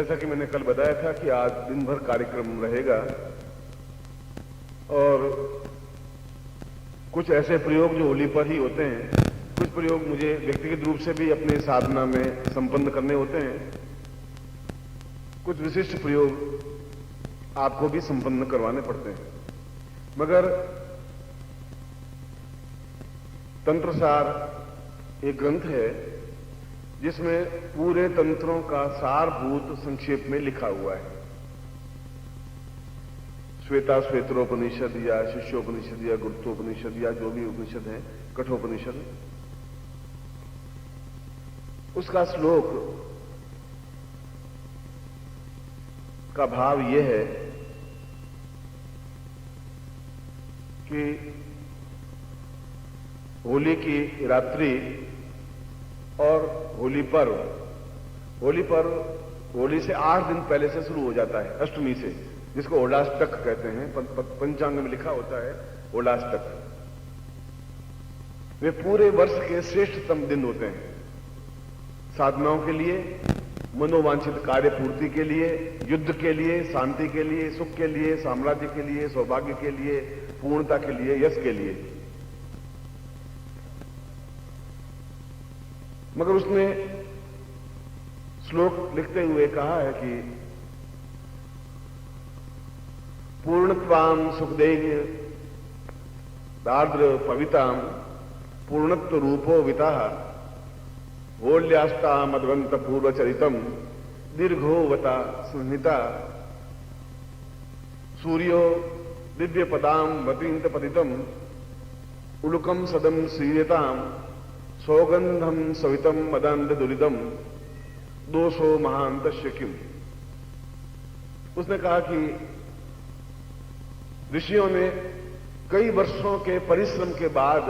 जैसा कि मैंने कल बताया था कि आज दिन भर कार्यक्रम रहेगा और कुछ ऐसे प्रयोग जो होली पर ही होते हैं, कुछ प्रयोग मुझे व्यक्तिगत रूप से भी अपने साधना में संपन्न करने होते हैं, कुछ विशिष्ट प्रयोग आपको भी संपन्न करवाने पड़ते हैं। मगर तंत्रसार एक ग्रंथ है जिसमें पूरे तंत्रों का सारभूत संक्षेप में लिखा हुआ है। श्वेता श्वेत्रोपनिषद या शिष्योपनिषद या गुरुत्वोपनिषद या जो भी उपनिषद है, कठोपनिषद, उसका श्लोक का भाव यह है कि होली की रात्रि और होली पर्व, होली से 8 दिन पहले से शुरू हो जाता है, अष्टमी से, जिसको होलाष्टक कहते हैं। पंचांग में लिखा होता है होलाष्टक। वे पूरे वर्ष के श्रेष्ठतम दिन होते हैं, साधनाओं के लिए, मनोवांछित कार्य पूर्ति के लिए, युद्ध के लिए, शांति के लिए, सुख के लिए, साम्राज्य के लिए, सौभाग्य के लिए, पूर्णता के लिए, यश के लिए। मगर उसने श्लोक लिखते हुए कहा है कि पूर्णत्वाम सुखदेव दार्द्र पविताम पूर्णत्व रूपो विताः होल्याष्टा मद्वंत पूर्वचरितम दीर्घोवता संहिता सूर्यो दिव्य पदाम वतींत पतितम उलुकम सदम श्रीयताम सौगंधम सवितम मदंद दुरिदम दोषो महांतस्य किम। उसने कहा कि ऋषियों ने कई वर्षों के परिश्रम के बाद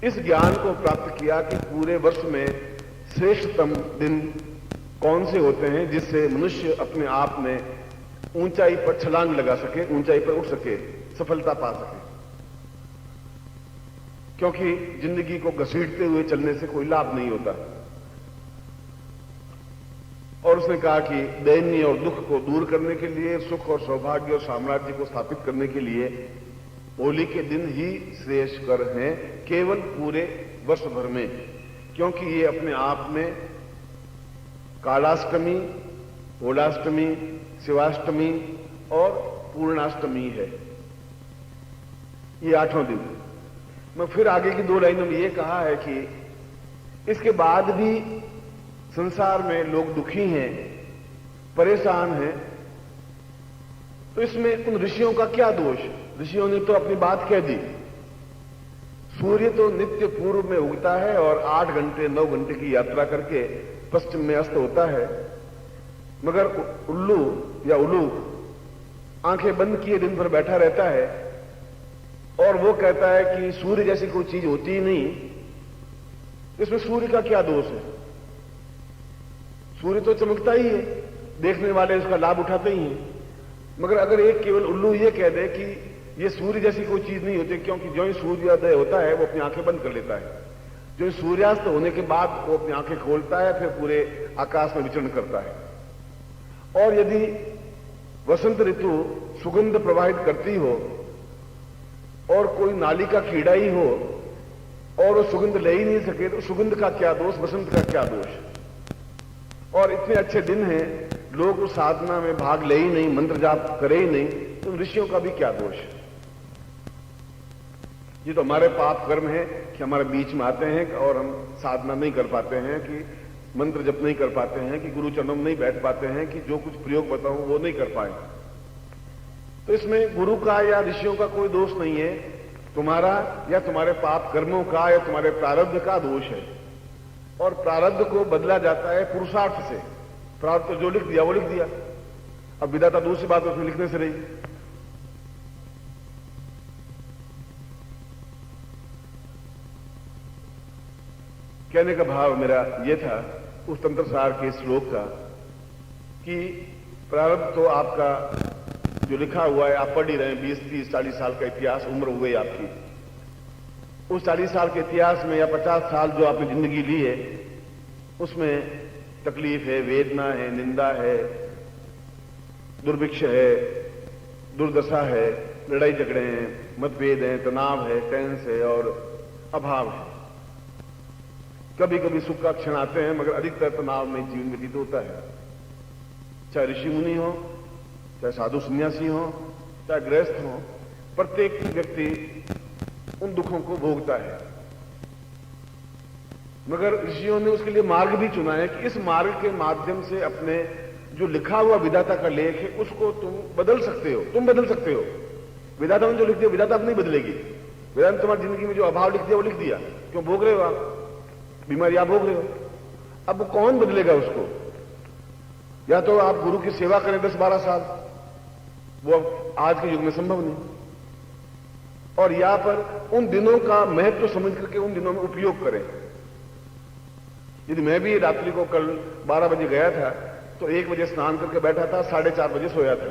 इस ज्ञान को प्राप्त किया कि पूरे वर्ष में श्रेष्ठतम दिन कौन से होते हैं जिससे मनुष्य अपने आप में ऊंचाई पर छलांग लगा सके, ऊंचाई पर उठ सके, सफलता पा सके। क्योंकि जिंदगी को घसीटते हुए चलने से कोई लाभ नहीं होता। और उसने कहा कि दैन्य और दुख को दूर करने के लिए, सुख और सौभाग्य और साम्राज्य को स्थापित करने के लिए होली के दिन ही श्रेयस्कर हैं, केवल पूरे वर्ष भर में, क्योंकि ये अपने आप में कालाष्टमी, होलाष्टमी, शिवाष्टमी और पूर्णाष्टमी है, ये 8 दिन। मैं फिर आगे की 2 लाइनों में ये कहा है कि इसके बाद भी संसार में लोग दुखी हैं, परेशान हैं, तो इसमें उन ऋषियों का क्या दोष? ऋषियों ने तो अपनी बात कह दी। सूर्य तो नित्य पूर्व में उगता है और 8 घंटे 9 घंटे की यात्रा करके पश्चिम में अस्त होता है, मगर उल्लू या उल्लू आंखें बंद किए दिन भर बैठा रहता है और वो कहता है कि सूर्य जैसी कोई चीज होती ही नहीं। इसमें सूर्य का क्या दोष है? सूर्य तो चमकता ही है, देखने वाले उसका लाभ उठाते ही हैं। मगर अगर एक केवल उल्लू ये कह दे कि ये सूर्य जैसी कोई चीज नहीं होती, क्योंकि जो ही सूर्योदय होता है वो अपनी आंखें बंद कर लेता है, जो ही सूर्यास्त होने के बाद वो अपनी आंखें खोलता है, फिर पूरे आकाश में विचरण करता है। और यदि वसंत ऋतु सुगंध प्रवाहित करती हो और कोई नाली का कीड़ा ही हो और वो सुगंध ले ही नहीं सके, तो सुगंध का क्या दोष, वसंत का क्या दोष? और इतने अच्छे दिन हैं, लोग उस साधना में भाग ले ही नहीं, मंत्र जाप करे ही नहीं, तो ऋषियों का भी क्या दोष? ये तो हमारे पाप कर्म है कि हमारे बीच में आते हैं और हम साधना नहीं कर पाते हैं, कि मंत्र जप नहीं कर पाते हैं, कि गुरु चरणों में नहीं बैठ पाते हैं, कि जो कुछ प्रयोग बताऊं वो नहीं कर पाए। तो इसमें गुरु का या ऋषियों का कोई दोष नहीं है, तुम्हारा या तुम्हारे पाप कर्मों का या तुम्हारे प्रारब्ध का दोष है। और प्रारब्ध को बदला जाता है पुरुषार्थ से। प्रारब्ध तो जो लिख दिया वो लिख दिया, अब विधाता दूसरी बात उसमें लिखने से रही। कहने का भाव मेरा यह था उस तंत्रसार के श्लोक का कि प्रारब्ध तो आपका जो लिखा हुआ है आप पढ़ ही रहे हैं, 20, 30, 40 साल का इतिहास उम्र हो गई आपकी। उस 40 साल के इतिहास में या 50 साल जो आपने जिंदगी ली है, उसमें तकलीफ है, वेदना है, निंदा है, दुर्भिक्ष है, दुर्दशा है, लड़ाई झगड़े हैं, मतभेद हैं, तनाव है, टेंस है और अभाव है। कभी कभी सुख का क्षण आते हैं, मगर अधिकतर तनाव में जीवन व्यतीत होता है। चाहे ऋषि मुनि हो, चाहे साधु सन्यासी हो, चाहे गृहस्थ हो, प्रत्येक व्यक्ति उन दुखों को भोगता है। मगर ऋषियों ने उसके लिए मार्ग भी चुना है कि इस मार्ग के माध्यम से अपने जो लिखा हुआ विधाता का लेख है उसको तुम बदल सकते हो। तुम बदल सकते हो। विधाता ने जो लिख दिया विधाता अब नहीं बदलेगी। विधाता ने तुम्हारी जिंदगी में जो अभाव लिख दिया वो लिख दिया। क्यों भोग रहे हो आप? बीमारी आप भोग रहे हो। अब कौन बदलेगा उसको? या तो आप गुरु की सेवा करें 10-12 साल, वो आज के युग में संभव नहीं, और या पर उन दिनों का महत्व समझ करके उन दिनों में उपयोग करें। यदि मैं भी रात्रि को कल 12 बजे गया था तो 1 बजे स्नान करके बैठा था, 4:30 बजे सोया था,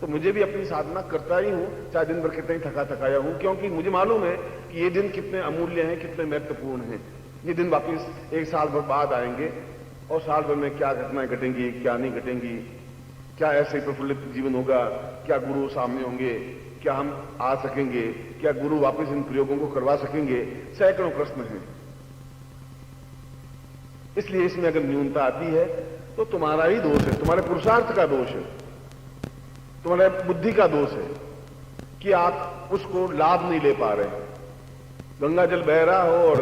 तो मुझे भी अपनी साधना करता ही हूं, चाहे दिन भर कितना ही थका थकाया हूं, क्योंकि मुझे मालूम है कि ये दिन कितने अमूल्य हैं, कितने महत्वपूर्ण हैं। ये दिन वापिस 1 साल भर बाद आएंगे और साल भर में क्या घटनाएं घटेंगी, क्या नहीं घटेंगी, क्या ऐसे प्रफुल्लित जीवन होगा, क्या गुरु सामने होंगे, क्या हम आ सकेंगे, क्या गुरु वापस इन प्रयोगों को करवा सकेंगे, सैकड़ों प्रश्न हैं। इसलिए इसमें अगर न्यूनता आती है तो तुम्हारा ही दोष है, तुम्हारे पुरुषार्थ का दोष है, तुम्हारे बुद्धि का दोष है कि आप उसको लाभ नहीं ले पा रहे। गंगा जल बह रहा हो और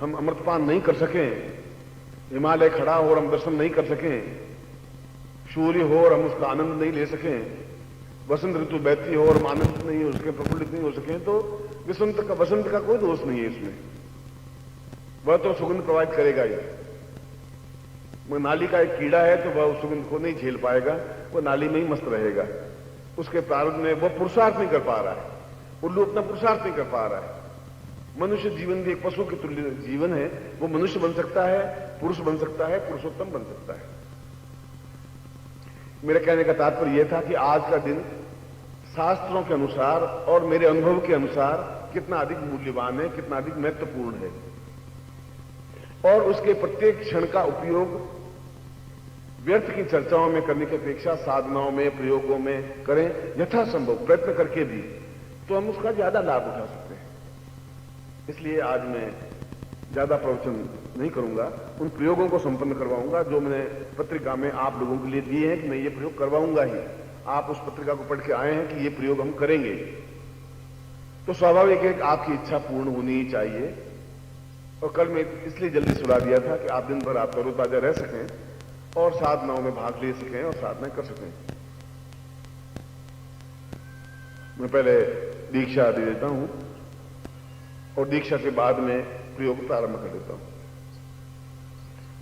हम अमृतपान नहीं कर सकें, हिमालय खड़ा हो और हम दर्शन नहीं कर सकें, सूर्य हो और हम उसका आनंद नहीं ले सकें, वसंत ऋतु बहती हो और हम आनंद नहीं हो सके, प्रफुल्लित नहीं हो सके, तो वसंत का कोई दोष नहीं है इसमें। वह तो सुगंध प्रवाहित करेगा ही। नाली का एक कीड़ा है तो वह उस सुगंध को नहीं झेल पाएगा, वो नाली में ही मस्त रहेगा। उसके प्रारंभ में वो पुरुषार्थ नहीं कर पा रहा है। उल्लू अपना पुरुषार्थ नहीं कर पा रहा है। मनुष्य जीवन भी एक पशु के तुल्य जीवन है। वो मनुष्य बन सकता है, पुरुष बन सकता है, पुरुषोत्तम बन सकता है। मेरे कहने का तात्पर्य यह था कि आज का दिन शास्त्रों के अनुसार और मेरे अनुभव के अनुसार कितना अधिक मूल्यवान है, कितना अधिक महत्वपूर्ण है, और उसके प्रत्येक क्षण का उपयोग व्यर्थ की चर्चाओं में करने की अपेक्षा साधनाओं में, प्रयोगों में करें, यथासंभव प्रयत्न करके भी, तो हम उसका ज्यादा लाभ उठा सकते हैं। इसलिए आज मैं ज्यादा प्रवचन नहीं करूंगा, उन प्रयोगों को संपन्न करवाऊंगा जो मैंने पत्रिका में आप लोगों के लिए दिए हैं कि मैं ये प्रयोग करवाऊंगा ही। आप उस पत्रिका को पढ़ के आए हैं कि ये प्रयोग हम करेंगे, तो स्वाभाविक है कि आपकी इच्छा पूर्ण होनी ही चाहिए। और कल मैं इसलिए जल्दी सुना दिया था कि आप दिन भर आप तरोताजा रह सकें और साधनाओं में भाग ले सकें और साधनाएं कर सकें। मैं पहले दीक्षा दे देता हूं और दीक्षा के बाद में प्रयोग प्रारंभ कर देता हूं।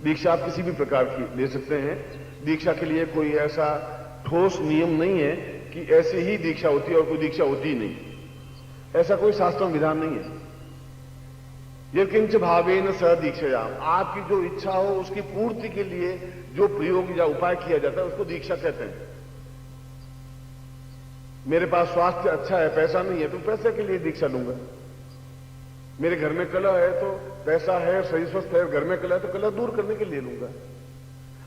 दीक्षा आप किसी भी प्रकार की ले सकते हैं। दीक्षा के लिए कोई ऐसा ठोस नियम नहीं है कि ऐसे ही दीक्षा होती है और कोई दीक्षा होती ही नहीं। ऐसा कोई शास्त्रों विधान नहीं है। ये किंच भावेन स दीक्षायाम, आपकी जो इच्छा हो उसकी पूर्ति के लिए जो प्रयोग या उपाय किया जाता है उसको दीक्षा कहते हैं। मेरे पास स्वास्थ्य अच्छा है, पैसा नहीं है, तो पैसे के लिए दीक्षा लूंगा। मेरे घर में कलह है तो पैसा है, शरीर स्वस्थ है, घर में कलह है तो कलह दूर करने के लिए लूंगा।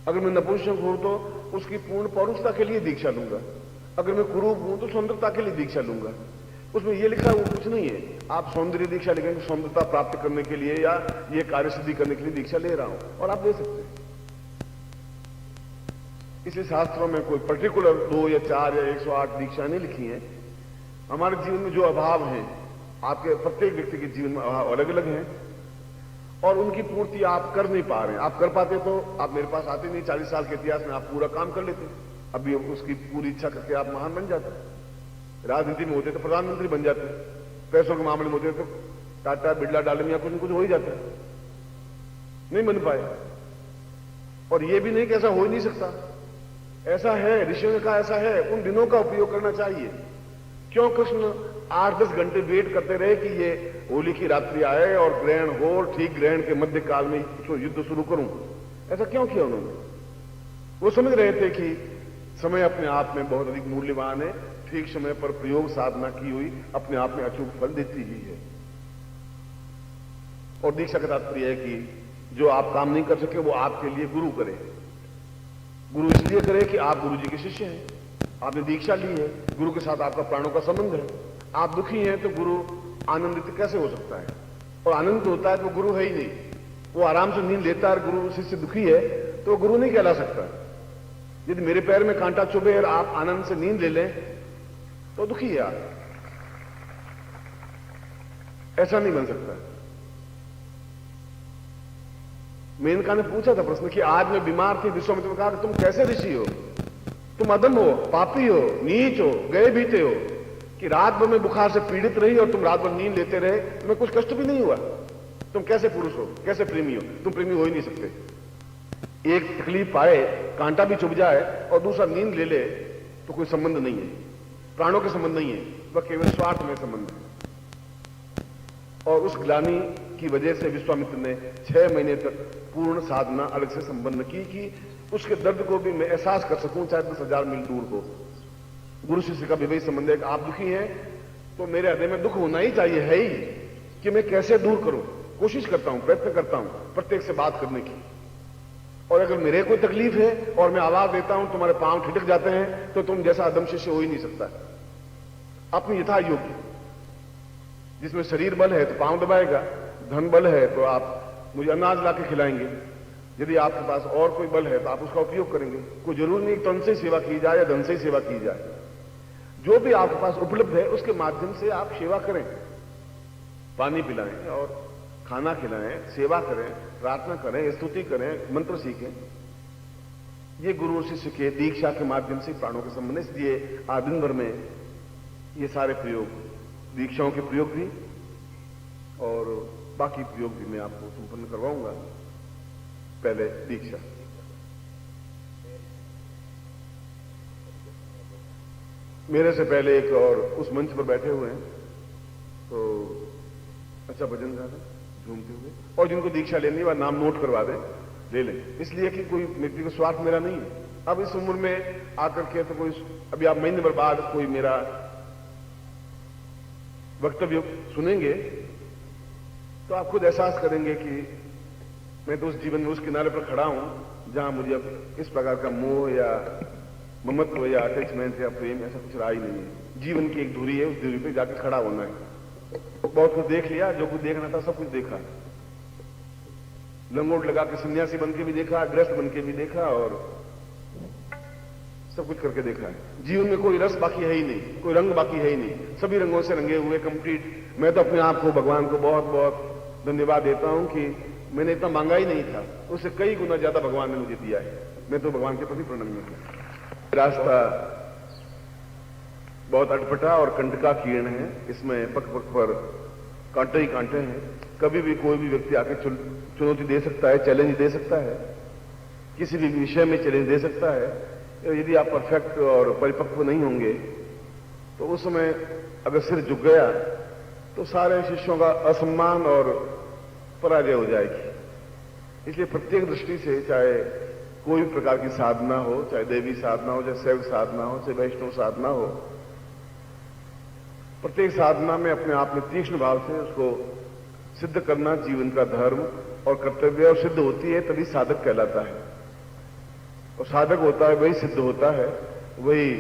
अगर मैं नपुंसक हूं तो उसकी पूर्ण पौरुषता के लिए दीक्षा लूंगा। अगर मैं कुरूप हूं तो सुंदरता के लिए दीक्षा लूंगा। उसमें यह लिखा वो कुछ नहीं है। आप सौंदर्य दीक्षा लिखेंगे सुंदरता प्राप्त करने के लिए या ये कार्य सिद्धि करने के लिए दीक्षा ले रहा हूं, और आप ले सकते हैं। इसलिए शास्त्रों में कोई पर्टिकुलर 2 या 4 या 108 दीक्षा नहीं लिखी है। हमारे जीवन में जो अभाव है, आपके प्रत्येक व्यक्ति के जीवन में अभाव अलग अलग हैं और उनकी पूर्ति आप कर नहीं पा रहे हैं। आप कर पाते तो आप मेरे पास आते नहीं। 40 साल के इतिहास में आप पूरा काम कर लेते, अभी उसकी पूरी इच्छा करके आप महान बन जाते। राजनीति में होते तो प्रधानमंत्री बन जाते, पैसों के मामले में होते तो टाटा बिरला डालमिया कुछ न कुछ हो ही जाता। नहीं बन पाए, और ये भी नहीं कि ऐसा हो ही नहीं सकता। ऐसा है, ऋषियों ने कहा ऐसा है। उन दिनों का उपयोग करना चाहिए। क्यों कृष्ण 8-10 घंटे वेट करते रहे कि ये होली की रात्रि आए और ग्रहण हो, और ठीक ग्रहण के मध्य काल में युद्ध शुरू करूं? ऐसा क्यों किया उन्होंने? वो समझ रहे थे कि समय अपने आप में बहुत अधिक मूल्यवान है। ठीक समय पर प्रयोग साधना की हुई अपने आप में अचूक फल देती ही है। और दीक्षा का तात्पर्य है कि जो आप काम नहीं कर सके वो आपके लिए गुरु करे। गुरु इसलिए करे कि आप गुरु जी के शिष्य हैं, आपने दीक्षा ली है, गुरु के साथ आपका प्राणों का संबंध है। आप दुखी हैं तो गुरु आनंदित कैसे हो सकता है? और आनंद होता है तो गुरु है ही नहीं। वो आराम से नींद लेता है, गुरु शिष्य दुखी है तो गुरु नहीं कहला सकता। यदि मेरे पैर में कांटा चुभे और आप आनंद से नींद ले लें तो दुखी है आप, ऐसा नहीं बन सकता। मेनका ने पूछा था प्रश्न कि आज मैं बीमार थी, विश्वामित्र ने कहा कि तुम कैसे ऋषि हो, तुम अधम हो, पापी हो, नीच हो, गए बीते हो, कि रात भर में बुखार से पीड़ित रही और तुम रात भर नींद लेते रहे, तुम्हें कुछ कष्ट भी नहीं हुआ, तुम कैसे पुरुष हो, कैसे प्रेमी हो? तुम प्रेमी हो ही नहीं सकते। एक तकलीफ आए, कांटा भी चुभ जाए और दूसरा नींद ले ले तो कोई संबंध नहीं है, प्राणों के संबंध नहीं है, वह केवल स्वार्थ में संबंध है। और उस ग्लानि की वजह से विश्वामित्र ने 6 महीने तक पूर्ण साधना अलग से संपन्न की कि उसके दर्द को भी मैं एहसास कर सकूं, चाहे 10,000 मील दूर हो। गुरु शिष्य का भी वही संबंध है कि आप दुखी हैं तो मेरे हृदय में दुख होना ही चाहिए, है ही, कि मैं कैसे दूर करूं। कोशिश करता हूं, प्रयत्न करता हूं प्रत्येक से बात करने की। और अगर मेरे कोई तकलीफ है और मैं आवाज देता हूं, तुम्हारे पांव ठिठक जाते हैं, तो तुम जैसा अदम शिष्य हो ही नहीं सकता। अपनी यथा योग्य, जिसमें शरीर बल है तो पांव दबाएगा, धन बल है तो आप मुझे अनाज लाके खिलाएंगे, यदि आपके पास और कोई बल है तो आप उसका उपयोग करेंगे। कोई जरूरी नहीं तन से सेवा की जाए या धन से सेवा की जाए, जो भी आपके पास उपलब्ध है उसके माध्यम से आप सेवा करें, पानी पिलाएं और खाना खिलाएं, सेवा करें, प्रार्थना करें, स्तुति करें, मंत्र सीखें। ये गुरु शिष्य के दीक्षा के माध्यम से प्राणों के संबंध। इसलिए आज दिन भर में ये सारे प्रयोग, दीक्षाओं के प्रयोग भी और बाकी प्रयोग भी मैं आपको संपन्न करवाऊंगा। पहले दीक्षा। मेरे से पहले एक और उस मंच पर बैठे हुए हैं तो अच्छा भजन गा दें झूमते हुए, और जिनको दीक्षा लेनी है वह नाम नोट करवा दें, ले लें। इसलिए कि कोई व्यक्ति को स्वार्थ मेरा नहीं है। अब इस उम्र में आकर के तो कोई, अभी आप महीने भर बाद कोई मेरा वक्तव्य सुनेंगे तो आप खुद एहसास करेंगे कि मैं तो उस जीवन में उस किनारे पर खड़ा हूं जहां मुझे अब इस प्रकार का मोह या ममत्व या अटैचमेंट या प्रेम ऐसा कुछ रहा ही नहीं है। जीवन की एक दूरी है, उस दूरी पे जाके खड़ा होना है। बहुत कुछ देख लिया, जो कुछ देखना था सब कुछ देखा, लंगोट लगा के सन्यासी बन के भी देखा, गृहस्थ बन के भी देखा और सब कुछ करके देखा है। जीवन में कोई रस बाकी है ही नहीं, कोई रंग बाकी है ही नहीं, सभी रंगों से रंगे हुए कंप्लीट। मैं तो अपने आप को, भगवान को बहुत बहुत धन्यवाद देता हूं कि मैंने इतना मांगा ही नहीं था, उससे कई गुना ज्यादा भगवान ने मुझे दिया है। मैं तो भगवान के प्रति प्रणम्य हूं। रास्ता बहुत अटपटा और कंटका कीर्ण है, इसमें पक पक पर कांटे ही कांटे हैं। कभी भी कोई भी व्यक्ति आके चुनौती दे सकता है, चैलेंज दे सकता है, किसी भी विषय में चैलेंज दे सकता है। यदि आप परफेक्ट और परिपक्व नहीं होंगे तो उस समय अगर सिर झुक गया तो सारे शिष्यों का असम्मान और पराजय हो जाएगी। इसलिए प्रत्येक दृष्टि से, चाहे कोई भी प्रकार की साधना हो, चाहे देवी साधना हो, चाहे शैव साधना हो, चाहे वैष्णव साधना हो, प्रत्येक साधना में अपने आप में तीक्ष्ण भाव से उसको सिद्ध करना जीवन का धर्म और कर्तव्य, और सिद्ध होती है तभी साधक कहलाता है। और साधक होता है वही सिद्ध होता है, वही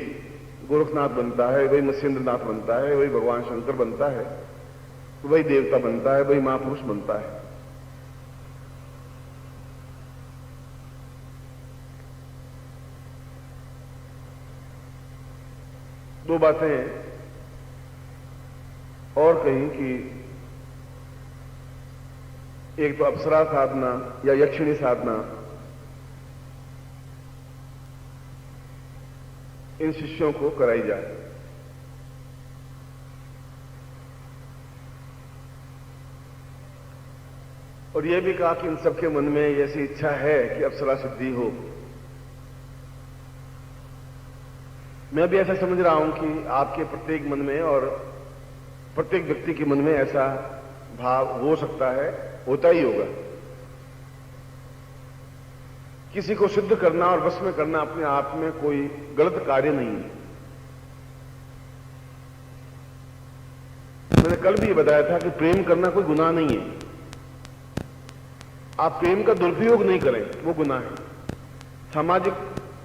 गोरखनाथ बनता है, वही मत्स्येंद्रनाथ बनता है, वही भगवान शंकर बनता है, वही देवता बनता है, वही महापुरुष बनता है। दो बातें और कहीं कि एक तो अप्सरा साधना या यक्षिणी साधना इन शिष्यों को कराई जाए। और यह भी कहा कि इन सबके मन में ऐसी इच्छा है कि अप्सरा सिद्धि हो। मैं भी ऐसा समझ रहा हूं कि आपके प्रत्येक मन में और प्रत्येक व्यक्ति के मन में ऐसा भाव हो सकता है, होता ही होगा। किसी को सिद्ध करना और वश में करना अपने आप में कोई गलत कार्य नहीं है। मैंने कल भी बताया था कि प्रेम करना कोई गुनाह नहीं है। आप प्रेम का दुरुपयोग नहीं करें, वो गुनाह है। सामाजिक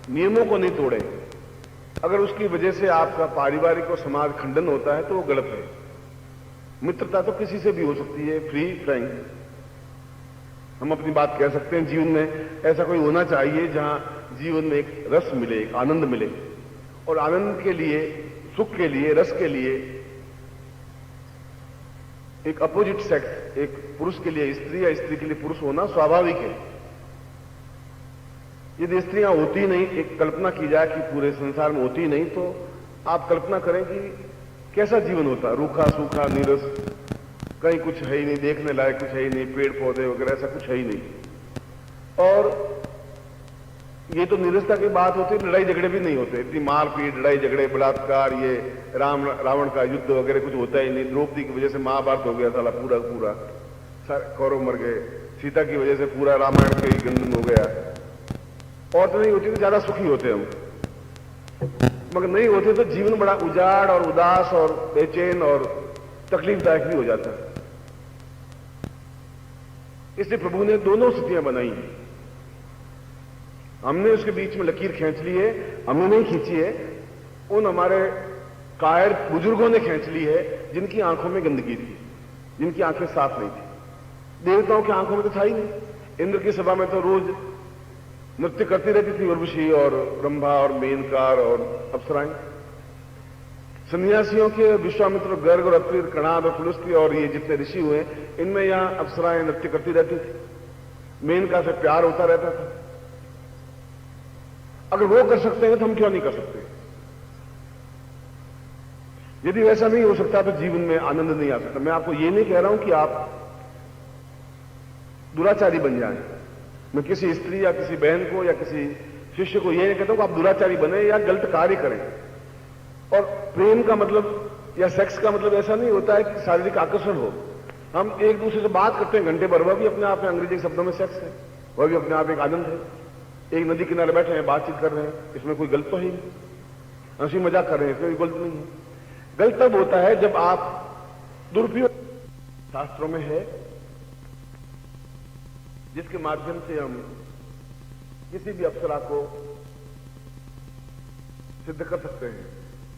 नियमों को नहीं तोड़े, अगर उसकी वजह से आपका पारिवारिक और समाज खंडन होता है तो वो गलत है। मित्रता तो किसी से भी हो सकती है, फ्री फ्रैंक हम अपनी बात कह सकते हैं। जीवन में ऐसा कोई होना चाहिए जहां जीवन में एक रस मिले, एक आनंद मिले, और आनंद के लिए, सुख के लिए, रस के लिए एक अपोजिट सेक्स, एक पुरुष के लिए स्त्री या स्त्री के लिए पुरुष होना स्वाभाविक है। यदि स्त्रियां होती नहीं, एक कल्पना की जाए कि पूरे संसार में होती नहीं, तो आप कल्पना करें कि कैसा जीवन होता, रूखा सूखा नीरस, कहीं कुछ है ही नहीं, देखने लायक कुछ है ही नहीं, पेड़ पौधे वगैरह ऐसा कुछ है ही नहीं। और ये तो नीरसता की बात होती है, लड़ाई झगड़े भी नहीं होते, इतनी मारपीट, लड़ाई झगड़े, बलात्कार, ये रावण का युद्ध वगैरह कुछ होता ही नहीं। द्रौपदी की वजह से महाभारत हो गया था पूरा पूरा, कौरव मर गए। सीता की वजह से पूरा रामायण का ही गंदन हो गया। और तो नहीं होती तो ज्यादा सुखी होते हम, मगर नहीं होते तो जीवन बड़ा उजाड़ और उदास और बेचैन और तकलीफदायक भी हो जाता है। इसलिए प्रभु ने दोनों स्थितियां बनाई हैं। हमने उसके बीच में लकीर खींच ली है, हमने नहीं खींची है, उन हमारे कायर बुजुर्गों ने खींच ली है जिनकी आंखों में गंदगी थी, जिनकी आंखें साफ नहीं थी। देवताओं की आंखों में तो था ही नहीं। इंद्र की सभा में तो रोज नृत्य करती रहती थी उर्वशी और रंभा और मेनकार और अप्सराएं। सन्यासियों के विश्वामित्र, गर्ग और अत्रि, कणाद और पुलस्त्य और ये जितने ऋषि हुए, इनमें यहां अप्सराएं नृत्य करती रहती थी, मेनका से प्यार होता रहता था। अगर वो कर सकते हैं तो हम क्यों नहीं कर सकते? यदि वैसा नहीं हो सकता तो जीवन में आनंद नहीं आ सकता। मैं आपको ये नहीं कह रहा हूं कि आप दुराचारी बन जाएं। मैं किसी स्त्री या किसी बहन को या किसी शिष्य को ये नहीं कहता हूं कि आप दुराचारी बने या गलत कार्य करें। और प्रेम का मतलब या सेक्स का मतलब ऐसा नहीं होता है कि शारीरिक आकर्षण हो। हम एक दूसरे से बात करते हैं घंटे भर, वह भी अपने आप में, अंग्रेजी शब्दों में सेक्स है, वह भी अपने आप एक आनंद है। एक नदी किनारे बैठे हैं, बातचीत कर रहे हैं, इसमें कोई गलत तो ही नहीं, हंसी मजाक कर रहे हैं, इसमें कोई गलत नहीं है। गलत तब होता है जब आप दुरुपयोग, शास्त्रों में है, जिसके माध्यम से हम किसी भी अप्सरा को सिद्ध कर सकते हैं।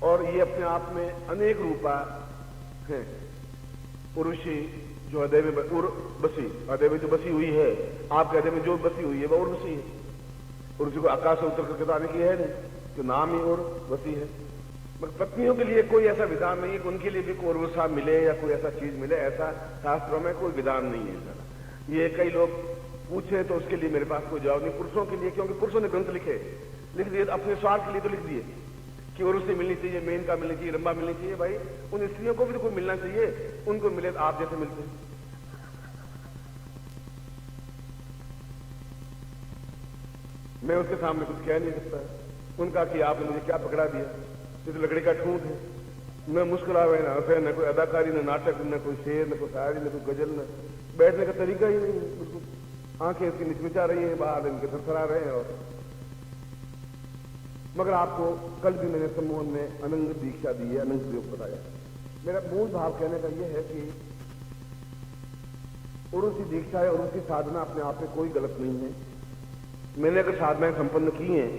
और ये अपने आप में अनेक रूपा है। उर्वशी जो हृदय में बसी, हृदय में जो बसी हुई है, आपके हृदय में जो बसी हुई है वह उर्वशी है। उर्वशी को आकाश से उतर करके तो आने की है नहीं, तो नाम ही उर्वशी है। मगर पत्नियों के लिए कोई ऐसा विधान नहीं है कि उनके लिए भी कोई उर्वशा मिले या कोई ऐसा चीज मिले, ऐसा शास्त्रों में कोई विधान नहीं है। ये कई लोग पूछे तो उसके लिए मेरे पास कोई जवाब नहीं। पुरुषों के लिए, क्योंकि पुरुषों ने ग्रंथ लिख दिए, अपने स्वार्थ के लिए तो लिख दिए कि उर्वशी मिलनी चाहिए, मेनका मिलनी चाहिए, रंभा मिलनी चाहिए। भाई उन स्त्रियों को भी तो कोई मिलना चाहिए, उनको मिले तो आप जैसे मिलते हैं। मैं उसके सामने कुछ कह नहीं सकता। उनका कि आपने मुझे क्या पकड़ा दिया, इस लकड़ी का ठूंठ है। मैं मुस्कुरा हुए ना हंसे, न कोई अदाकारी, न नाटक, न कोई शेर, न कोई शायरी, न कोई गजल, न बैठने का तरीका ही नहीं है। बिल्कुल आंखें इसकी मिचमिचा रही है, बाल इनके थरथरा रहे हैं। और मगर आपको कल भी मैंने सम्मोहन में अनंग दीक्षा दी है, अनंग प्रयोग बताया। मेरा मूल भाव कहने का यह है कि उर्वशी दीक्षा है, उर्वशी साधना अपने आप में कोई गलत नहीं है। मैंने अगर साधनाएं संपन्न की हैं,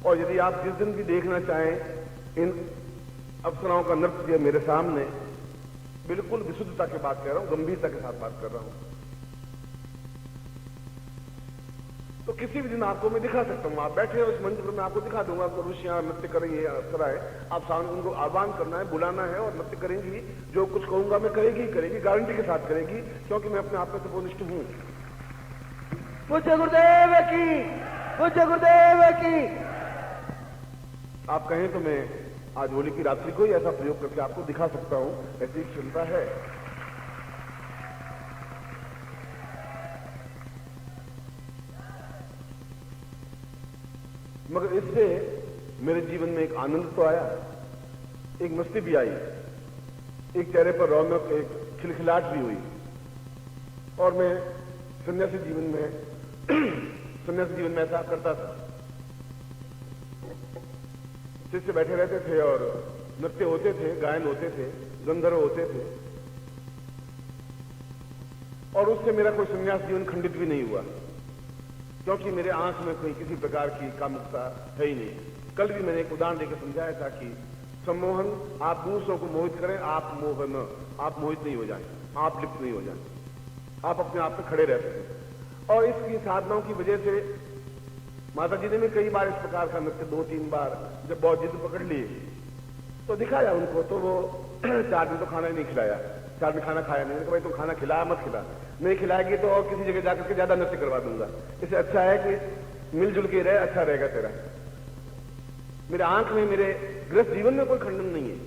और यदि आप जिस दिन भी देखना चाहें इन अप्सराओं का नृत्य मेरे सामने, बिल्कुल विशुद्धता की बात कह रहा हूं, गंभीरता के साथ बात कर रहा हूं, तो किसी भी दिन आपको मैं दिखा सकता हूं। आप बैठे हो इस मंच पर, मैं आपको दिखा दूंगा आपको ऋषियां नृत्य कर रही है, अप्सरा है। आप सामने उनको आह्वान करना है, बुलाना है और नृत्य करेंगी। जो कुछ कहूंगा मैं करेगी, गारंटी के साथ करेगी, क्योंकि मैं अपने आप में तपोनिष्ठ हूं। पूज्य गुरुदेव की, पूज्य गुरुदेव की। आप कहें तो मैं आज होली की रात्रि को ही ऐसा प्रयोग करके आपको दिखा सकता हूं, ऐसी क्षमता है। मगर इससे मेरे जीवन में एक आनंद तो आया, एक मस्ती भी आई, एक चेहरे पर रौनक, एक खिलखिलाहट भी हुई। और मैं सन्यासी जीवन में ऐसा करता था। शिष्य बैठे रहते थे और नृत्य होते थे, गायन होते थे, गंधर्व होते थे, और उससे मेरा कोई सन्यास जीवन खंडित भी नहीं हुआ। क्योंकि मेरे आंख में कोई किसी प्रकार की कामुकता है ही नहीं। कल भी मैंने एक उदाहरण देकर समझाया था कि सम्मोहन, आप दूसरों को मोहित करें, आप मोहन, आप मोहित नहीं हो जाएं, आप लिप्त नहीं हो जाएं, आप अपने आप पे खड़े रह सकें। और इसकी साधनाओं की वजह से माता जी ने भी कई बार इस प्रकार का नृत्य 2-3 बार जब बहुत जिद पकड़ लिए तो दिखाया उनको, तो वो 4 दिन तो खाना ही नहीं खिलाया, 4 दिन खाना खाया नहीं। भाई तुम खाना खिलाया मत खिला, नहीं खिलाएगी तो और किसी जगह जाकर के ज्यादा नृत्य करवा दूंगा, इससे अच्छा है कि मिलजुल के रहे, अच्छा रहेगा तेरा। मेरे आंख में, मेरे गृहस्थ जीवन में कोई खंडन नहीं है।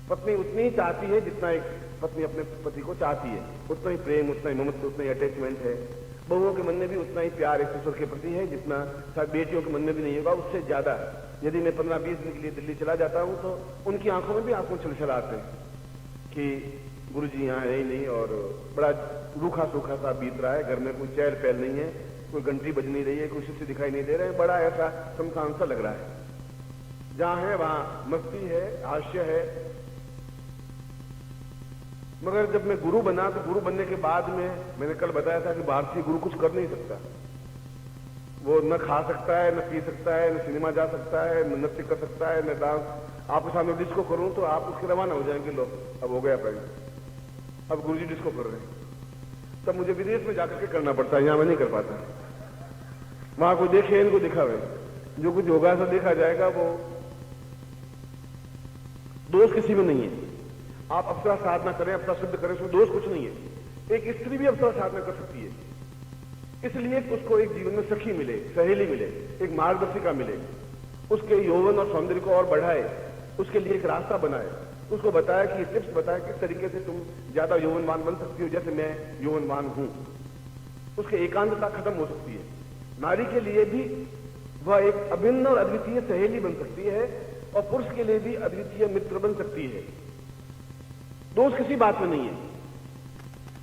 पत्नी उतनी ही चाहती है जितना एक पत्नी अपने पति को चाहती है, उतना ही प्रेम, उतना ही ममत्व, उतना ही अटैचमेंट है। बहुओं के मन में भी उतना ही प्यार एक दूसरे के प्रति है जितना शायद बेटियों के मन में भी नहीं होगा, उससे ज्यादा। यदि मैं 15-20 दिन के लिए दिल्ली चला जाता हूं तो उनकी आंखों में भी आंखों छलछल आते हैं कि गुरुजी यहाँ है ही नहीं और बड़ा रूखा सूखा सा बीत रहा है, घर में कोई चहल पहल नहीं है, कोई घंटी बज नहीं रही है, कोई शिष्य दिखाई नहीं दे रहे हैं, बड़ा ऐसा शमशान सा लग रहा है। जहां है वहां मस्ती है, हास्य है। मगर जब मैं गुरु बना तो गुरु बनने के बाद में मैंने कल बताया था कि भारतीय गुरु कुछ कर नहीं सकता। वो न खा सकता है, न पी सकता है, न सिनेमा जा सकता है, न नृत्य कर सकता है, न डांस। आपके सामने डिस्को करूं तो आप उसके रवाना हो जाएंगे, लोग अब हो गया पहले, अब गुरुजी डिस्को कर रहे हैं। तब मुझे विदेश में जाकर के करना पड़ता है, यहां मैं नहीं कर पाता। वहां कोई देखे, इनको दिखावे, जो कुछ होगा ऐसा देखा जाएगा। वो दोष किसी में नहीं है। आप अप्सरा साधना करें, अप्सरा सिद्ध करें, उसमें दोष कुछ नहीं है। एक स्त्री भी अप्सरा साधना कर सकती है, इसलिए उसको एक जीवन में सखी मिले, सहेली मिले, एक मार्गदर्शिका मिले, उसके यौवन और सौंदर्य को और बढ़ाए, उसके लिए एक रास्ता बनाए, उसको बताया कि टिप्स बताए किस तरीके से तुम ज्यादा यौवनवान बन सकती हो, जैसे मैं यौवनवान हूं। उसके एकांतता खत्म हो सकती है। नारी के लिए भी वह एक अभिन्न और अद्वितीय सहेली बन सकती है और पुरुष के लिए भी अद्वितीय मित्र बन सकती है। दोष किसी बात में नहीं है।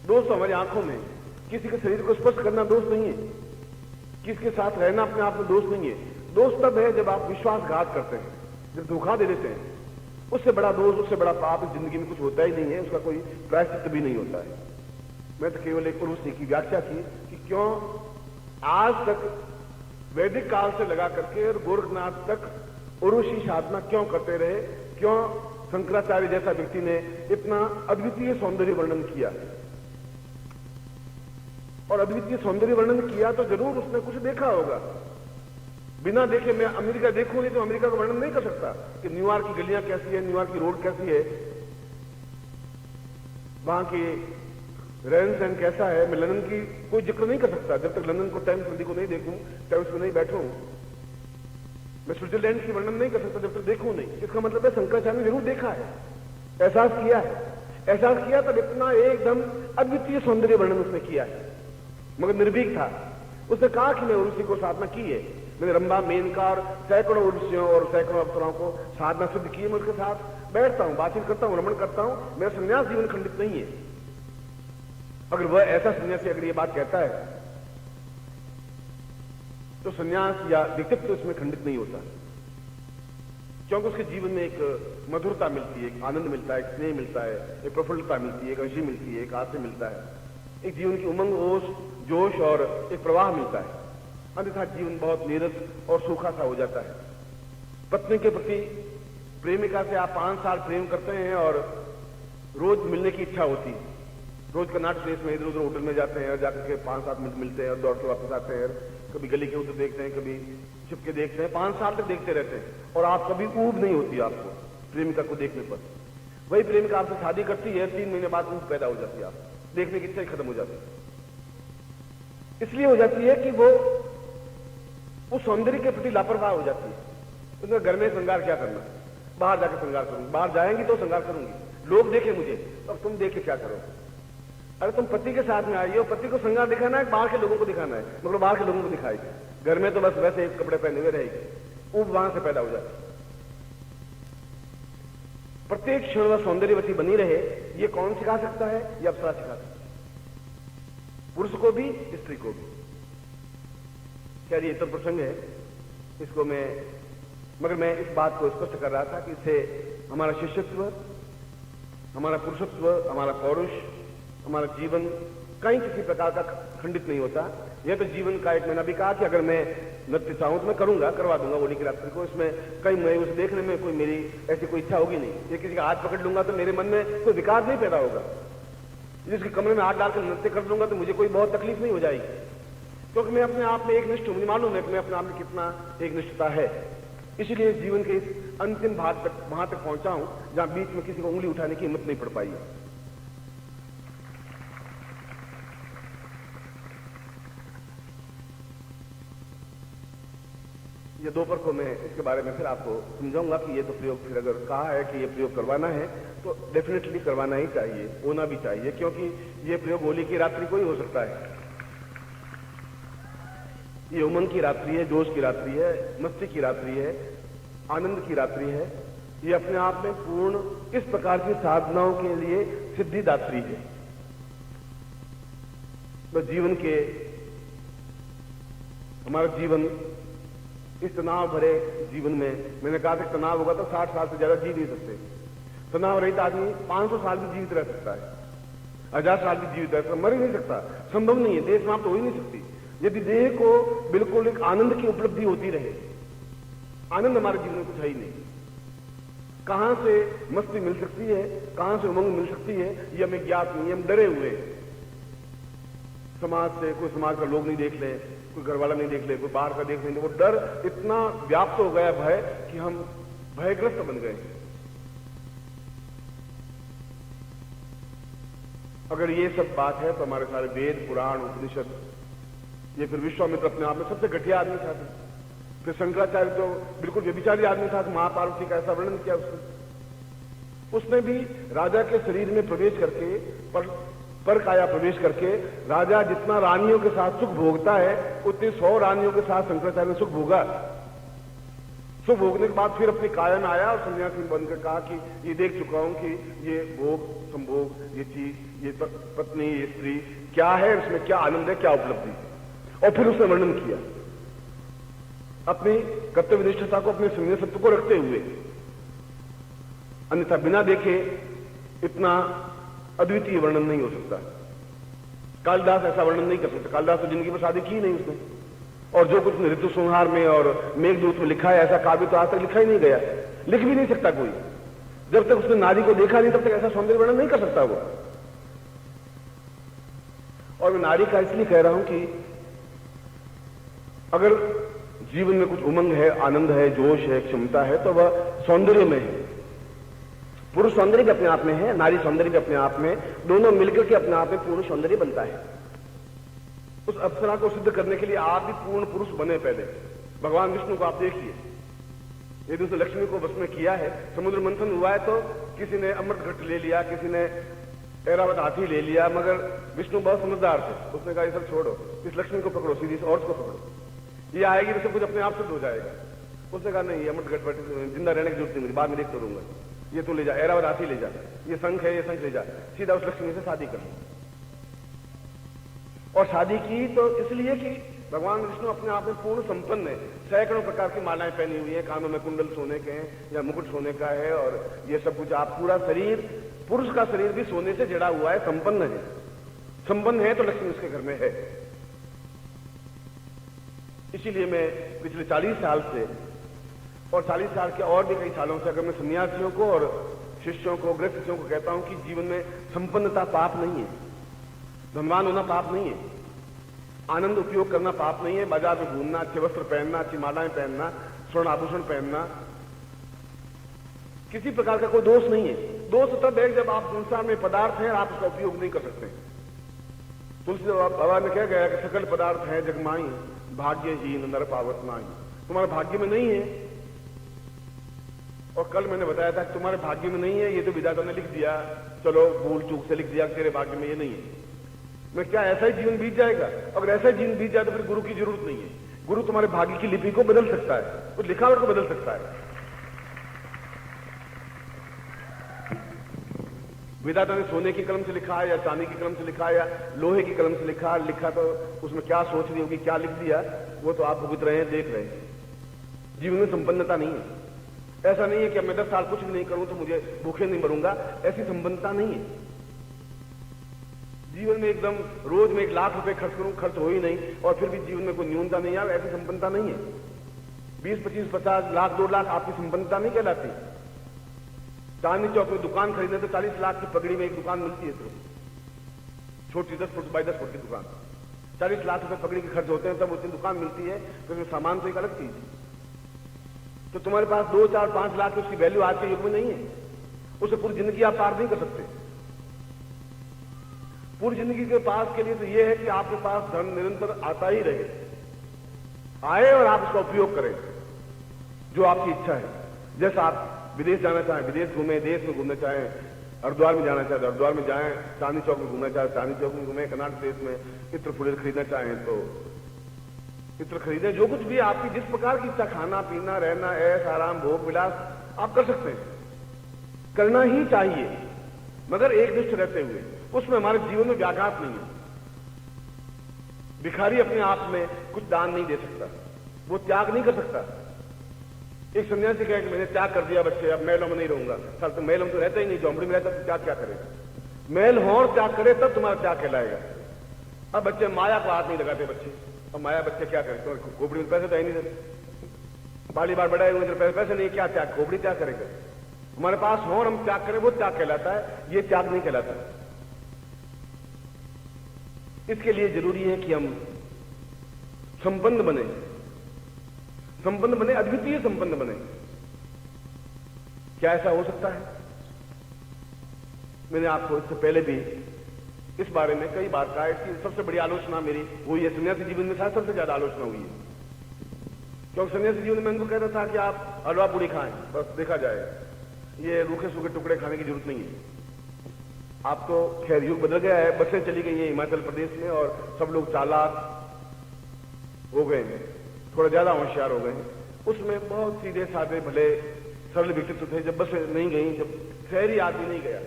दोष तो हमारी आंखों में, किसी के शरीर को स्पर्श करना दोष नहीं है, किसी के साथ रहना अपने आप में दोष नहीं है। दोष तब है जब आप विश्वासघात करते हैं, जब धोखा दे देते हैं। उससे बड़ा दोष, उससे बड़ा पाप इस जिंदगी में कुछ होता ही नहीं है, उसका कोई प्रायश्चित भी नहीं होता है। मैं तो केवल एक उर्वशी की व्याख्या की कि क्यों आज तक वैदिक काल से लगा करके और गोरखनाथ तक उर्वशी साधना क्यों करते रहे, क्यों शंकराचार्य जैसा व्यक्ति ने इतना अद्वितीय सौंदर्य वर्णन किया। और अद्वितीय सौंदर्य वर्णन किया तो जरूर उसने कुछ देखा होगा। बिना देखे मैं अमेरिका देखूं नहीं तो अमेरिका का वर्णन नहीं कर सकता कि न्यूयॉर्क की गलियां कैसी है, न्यूयॉर्क की रोड कैसी है, वहां की रहन सहन कैसा है। मैं लंदन की कोई जिक्र नहीं कर सकता जब तक लंदन को टाइम्स नदी को नहीं देखूं, टाइम्स में नहीं बैठूं। मैं स्विट्जरलैंड की वर्णन नहीं कर सकता जब तक देखूं नहीं। इसका मतलब है शंकराचार्य ने जरूर देखा है, एहसास किया है। एहसास किया तब इतना एकदम अद्वितीय सौंदर्य वर्णन उसने किया है, मगर निर्भीक था। उसने कहा कि मैं उर्वशी को साधना की है, मैंने रंभा, मेनका और सैकड़ों उर्वशियों और सैकड़ों अप्सराओं को साधना सिद्ध की है। मैं उसके साथ बैठता हूं, बातचीत करता हूं, रमण करता हूं। मेरा संन्यास जीवन खंडित नहीं है। अगर वह ऐसा सन्यासी अगर ये बात कहता है तो सन्यास या व्यक्तित्व इसमें खंडित नहीं होता, क्योंकि उसके जीवन में एक मधुरता मिलती है, एक आनंद मिलता है, एक स्नेह मिलता है, एक प्रफुल्लता मिलती है, एक हंसी मिलती है, एक हास्य मिलता है, एक जीवन की उमंग, होश, जोश और एक प्रवाह मिलता है। अन्यथा जीवन बहुत नीरस और सूखा सा हो जाता है। पत्नी के प्रति प्रेमिका से आप 5 साल प्रेम करते हैं और रोज मिलने की इच्छा होती है। रोज कर्नाटक प्लेस में इधर उधर होटल में जाते हैं और जाकर के 5-7 मिनट मिलते हैं और दौड़ के वापस आते हैं। कभी गली के उधर देखते हैं, कभी छिप के देखते हैं, 5 साल तक देखते रहते हैं और आप कभी ऊब नहीं होती आपको प्रेमिका को देखने पर। वही प्रेमिका आपसे शादी करती है, 3 महीने बाद ऊब पैदा हो जाती है, आप देखने की इच्छा ही खत्म हो जाती है। इसलिए हो जाती है कि वो उस सौंदर्य के प्रति लापरवाह हो जाती है। उसने घर में श्रृंगार क्या करना, बाहर जाकर श्रृंगार करूंगी, बाहर जाएंगी तो श्रृंगार करूंगी, लोग देखे मुझे, अब तुम देख के क्या करो। अरे तुम पति के साथ में आई हो, पति को श्रृंगार दिखाना है, बाहर के लोगों को दिखाना है, मतलब बाहर के लोगों को दिखाएगी। घर में तो बस वैसे एक कपड़े पहने हुए रहेगी, ऊब वहां से पैदा हो जाती है। प्रत्येक क्षण वह सौंदर्यवती बनी रहे, ये कौन सिखा सकता है? ये अप्सरा सिखा सकता है, पुरुष को भी, स्त्री को भी। क्या ये तो प्रसंग है, इसको मगर मैं इस बात को स्पष्ट कर रहा था कि इससे हमारा शिष्यत्व, हमारा पुरुषत्व, हमारा पौरुष, हमारा जीवन कहीं किसी प्रकार का खंडित नहीं होता। यह तो जीवन का एक, मैंने अभी कहा कि अगर मैं नृत्य चाहूं तो मैं करूंगा, करवा दूंगा होली की रात्रि को। इसमें कहीं मैं उसे देखने में कोई मेरी ऐसी कोई इच्छा होगी नहीं। ये किसी का हाथ पकड़ लूंगा तो मेरे मन में कोई विकार नहीं पैदा होगा। जिसके कमरे में हाथ डालकर नृत्य कर दूंगा तो मुझे कोई बहुत तकलीफ नहीं हो जाएगी, क्योंकि मैं अपने आप में एक निष्ठ हूं। मुझे मालूम है कि मैं अपने आप में कितना एक निष्ठता है। इसलिए जीवन के इस अंतिम भाग तक, वहां तक पहुंचा हूं जहां बीच में किसी को उंगली उठाने की हिम्मत नहीं पड़ पाई है। ये दोपहर को मैं इसके बारे में फिर आपको समझाऊंगा कि ये तो प्रयोग, फिर अगर कहा है कि ये प्रयोग करवाना है तो डेफिनेटली करवाना ही चाहिए, होना भी चाहिए, क्योंकि ये प्रयोग होली की रात्रि को ही हो सकता है। ये उमंग की रात्रि है, जोश की रात्रि है, मस्ती की रात्रि है, आनंद की रात्रि है। ये अपने आप में पूर्ण इस प्रकार की साधनाओं के लिए सिद्धिदात्री है। तो जीवन के, हमारा जीवन इस तनाव भरे जीवन में, मैंने कहा था तनाव होगा तो 60 साल से ज्यादा जी नहीं सकते। तनाव रहित आदमी 500 साल भी जीवित रह सकता है, 1000 साल भी जीवित रह सकता, मर ही नहीं सकता, संभव नहीं है, देह समाप्त तो हो ही नहीं सकती। यदि देह को बिल्कुल एक आनंद की उपलब्धि होती रहे, आनंद हमारे जीवन में कुछ है ही नहीं। कहां से मस्ती मिल सकती है, कहां से उमंग मिल सकती है, ये हमें ज्ञात नहीं है। हम डरे हुए हैं समाज से, कोई समाज का लोग नहीं देख ले, कोई घर वाला नहीं देख ले, कोई बाहर का देख ले, वो डर इतना व्याप्त हो गया भय कि हम भयग्रस्त बन गए। अगर ये सब बात है तो हमारे सारे वेद, पुराण, उपनिषद, ये फिर विश्वामित्र अपने आप में सबसे घटिया आदमी था। फिर शंकराचार्य तो बिल्कुल व्यभिचारी आदमी था, महापार्वती का ऐसा वर्णन किया उसने भी राजा के शरीर में प्रवेश करके, पर काया प्रवेश करके, राजा जितना रानियों के साथ सुख भोगता है उतनी 100 रानियों के साथ शंकराचार्य ने सुख भोगा। सुख भोगने के बाद फिर अपनी काया में आया और सन्यासी बनकर कहा कि ये देख चुका हूं कि ये भोग, संभोग, ये चीज, ये पत्नी, ये स्त्री क्या है, इसमें क्या आनंद है, क्या उपलब्धि है। और फिर उसने वर्णन किया अपनी कर्तव्यनिष्ठता को, अपने संन्यास सत्व को रखते हुए। अन्यथा बिना देखे इतना अद्वितीय वर्णन नहीं हो सकता। कालिदास ऐसा वर्णन नहीं कर सकता। कालिदास तो जिंदगी में शादी की नहीं उसने, और जो कुछ ऋतु संहार में और मेघदूत में लिखा है ऐसा काव्य तो आज तक लिखा ही नहीं गया, लिख भी नहीं सकता कोई। जब तक उसने नारी को देखा नहीं तब तक ऐसा सौंदर्य वर्णन नहीं कर सकता वो। और मैं नारी का इसलिए कह रहा हूं कि अगर जीवन में कुछ उमंग है, आनंद है, जोश है, क्षमता है, तो वह सौंदर्य में है। पुरुष सौंदर्य भी अपने आप में है, नारी सौंदर्य भी अपने आप में, दोनों मिलकर के अपने आप में पूर्ण सौंदर्य बनता है। उस अप्सरा को सिद्ध करने के लिए आप भी पूर्ण पुरुष बने। पहले भगवान विष्णु को आप देखिए, यदि उसने लक्ष्मी को बस में किया है, समुद्र मंथन हुआ है तो किसी ने अमृत घट ले लिया, किसी ने ऐरावत हाथी ले लिया, मगर विष्णु बहुत समझदार थे। उसने कहा ये सब छोड़ो, इस लक्ष्मी को पकड़ो, सीधी और को पकड़ो, ये आएगी तो सब कुछ अपने आप सिद्ध हो जाएगा। उसने कहा नहीं, अमृत घट जिंदा रहने की जरूरत नहीं मुझे, बाद में देखते रहूंगा, ये तो ले जा, ऐरावत हाथी ले जा, ये शंख है, ये शंख ले जा, सीधा उस लक्ष्मी से शादी कर लो। और शादी की तो इसलिए कि भगवान विष्णु अपने आप में पूर्ण संपन्न है। सैकड़ों प्रकार की मालाएं पहनी हुई है, कानों में कुंडल सोने के हैं या मुकुट सोने का है, और ये सब कुछ आप पूरा शरीर, पुरुष का शरीर भी सोने से जड़ा हुआ है, संपन्न है। संपन्न है तो लक्ष्मी उसके घर में है। इसीलिए मैं पिछले 40 साल से और 40 साल के और भी कई सालों से अगर मैं सन्यासियों को और शिष्यों को, गृहस्थियों को कहता हूं कि जीवन में संपन्नता पाप नहीं है, धनवान होना पाप नहीं है, आनंद उपयोग करना पाप नहीं है, बाजार में घूमना, अच्छे वस्त्र पहनना, अच्छी मालाएं पहनना, स्वर्ण आभूषण पहनना, किसी प्रकार का कोई दोष नहीं है। दोष तब है जब आप संसार में पदार्थ हैं, आप उसका उपयोग नहीं कर सकते। तुलसी बाबा ने क्या गया कि सकल पदार्थ है जगमाई, भाग्यहीन नर पावत माई। तुम्हारे भाग्य में नहीं है, और कल मैंने बताया था कि तुम्हारे भाग्य में नहीं है, ये तो विधाता ने लिख दिया, चलो भूल चूक से लिख दिया तेरे भाग्य में ये नहीं है। मैं क्या ऐसा ही जीवन बीत जाएगा? अगर ऐसा ही जीवन बीत जाए तो फिर गुरु की जरूरत नहीं है। गुरु तुम्हारे भाग्य की लिपि को बदल सकता है, उस लिखावट को बदल सकता है। विधाता ने सोने की कलम से लिखा है या चांदी की कलम से लिखा है या लोहे की कलम से लिखा तो उसमें क्या सोच रही होगी, क्या लिख दिया, वो तो आप भुगत रहे हैं, देख रहे हैं। जीवन में संपन्नता नहीं है। ऐसा नहीं है कि मैं 10 साल कुछ भी नहीं करूं तो मुझे भूखे नहीं मरूंगा, ऐसी संपन्नता नहीं है। जीवन में एकदम रोज में 1 लाख रुपए खर्च करूं, खर्च हो ही नहीं, और फिर भी जीवन में कोई न्यूनता नहीं आए, ऐसी संपन्नता नहीं है। 20, 25, 50 लाख, 2 लाख आपकी संपन्नता नहीं कहलाती। चांदनी चौक में दुकान खरीदने तो 40 लाख की पगड़ी में एक दुकान मिलती है, तो छोटी 10 फुट बाई 10 फुट की दुकान, 40 लाख रुपए पगड़ी के खर्च होते हैं, तब उतनी दुकान मिलती है, तो उसमें सामान तो एक अलग चीज। तो तुम्हारे पास 2, 4, 5 लाख की उसकी वैल्यू आज के युग में नहीं है, उसे पूरी जिंदगी आप पार नहीं कर सकते। पूरी जिंदगी के पास के लिए तो यह है कि आपके पास धन निरंतर आता ही रहे, आए और आप उसका उपयोग करें जो आपकी इच्छा है। जैसा आप विदेश जाना चाहें विदेश घूमें, देश में घूमना चाहें, हरिद्वार में जाना चाहें तो हरिद्वार में जाएं, चांदनी चौक में घूमना चाहें चांदनी चौक में घूमें, कर्नाटक देश में इत्र फुलेर खरीदना चाहें तो इत्र खरीदें। जो कुछ भी आपकी जिस प्रकार की इच्छा, खाना पीना, रहना, ऐश आराम, भोग विलास आप कर सकते हैं, करना ही चाहिए, मगर एकनिष्ठ रहते हुए। उसमें हमारे जीवन में व्याघात नहीं है। भिखारी अपने आप में कुछ दान नहीं दे सकता, वो त्याग नहीं कर सकता। एक सन्यासी कहे कि मैंने त्याग कर दिया बच्चे, अब महलों में नहीं रहूंगा। सर तो महलों में तो रहता ही नहीं, झोंपड़ी में रहता तो त्याग क्या करेगा? महल हो और त्याग करे तब तुम्हारा त्याग कहलाएगा। अब बच्चे माया को हाथ नहीं लगाते बच्चे, अब माया बच्चे क्या करें? तो खोपड़ी में पैसे तो है नहीं देते, बाली बार बढ़ाए हुए पैसे नहीं, क्या त्याग? खोपड़ी त्याग करेगा? हमारे पास हो और हम त्याग करें, वो त्याग कहलाता है, ये त्याग नहीं कहलाता। इसके लिए जरूरी है कि हम संपन्न बने, अद्वितीय संपन्न बने। क्या ऐसा हो सकता है? मैंने आपको इससे पहले भी इस बारे में कई बार कहा। इसकी सबसे बड़ी आलोचना मेरी हुई है, सन्यासी जीवन में सबसे ज्यादा आलोचना हुई है, क्योंकि सन्यासी जीवन में उनको कहता था कि आप हलवा पूरी खाएं, बस देखा जाए, ये रूखे सूखे टुकड़े खाने की जरूरत नहीं है। आप तो खैर युग बदल गया है, बसें चली गई हैं हिमाचल प्रदेश में और सब लोग चालाक हो गए हैं, थोड़ा ज्यादा होशियार हो गए हैं। उसमें बहुत सीधे साधे भले सरल व्यक्तित्व थे। जब बसें नहीं गई, जब शहरी आदमी नहीं गया,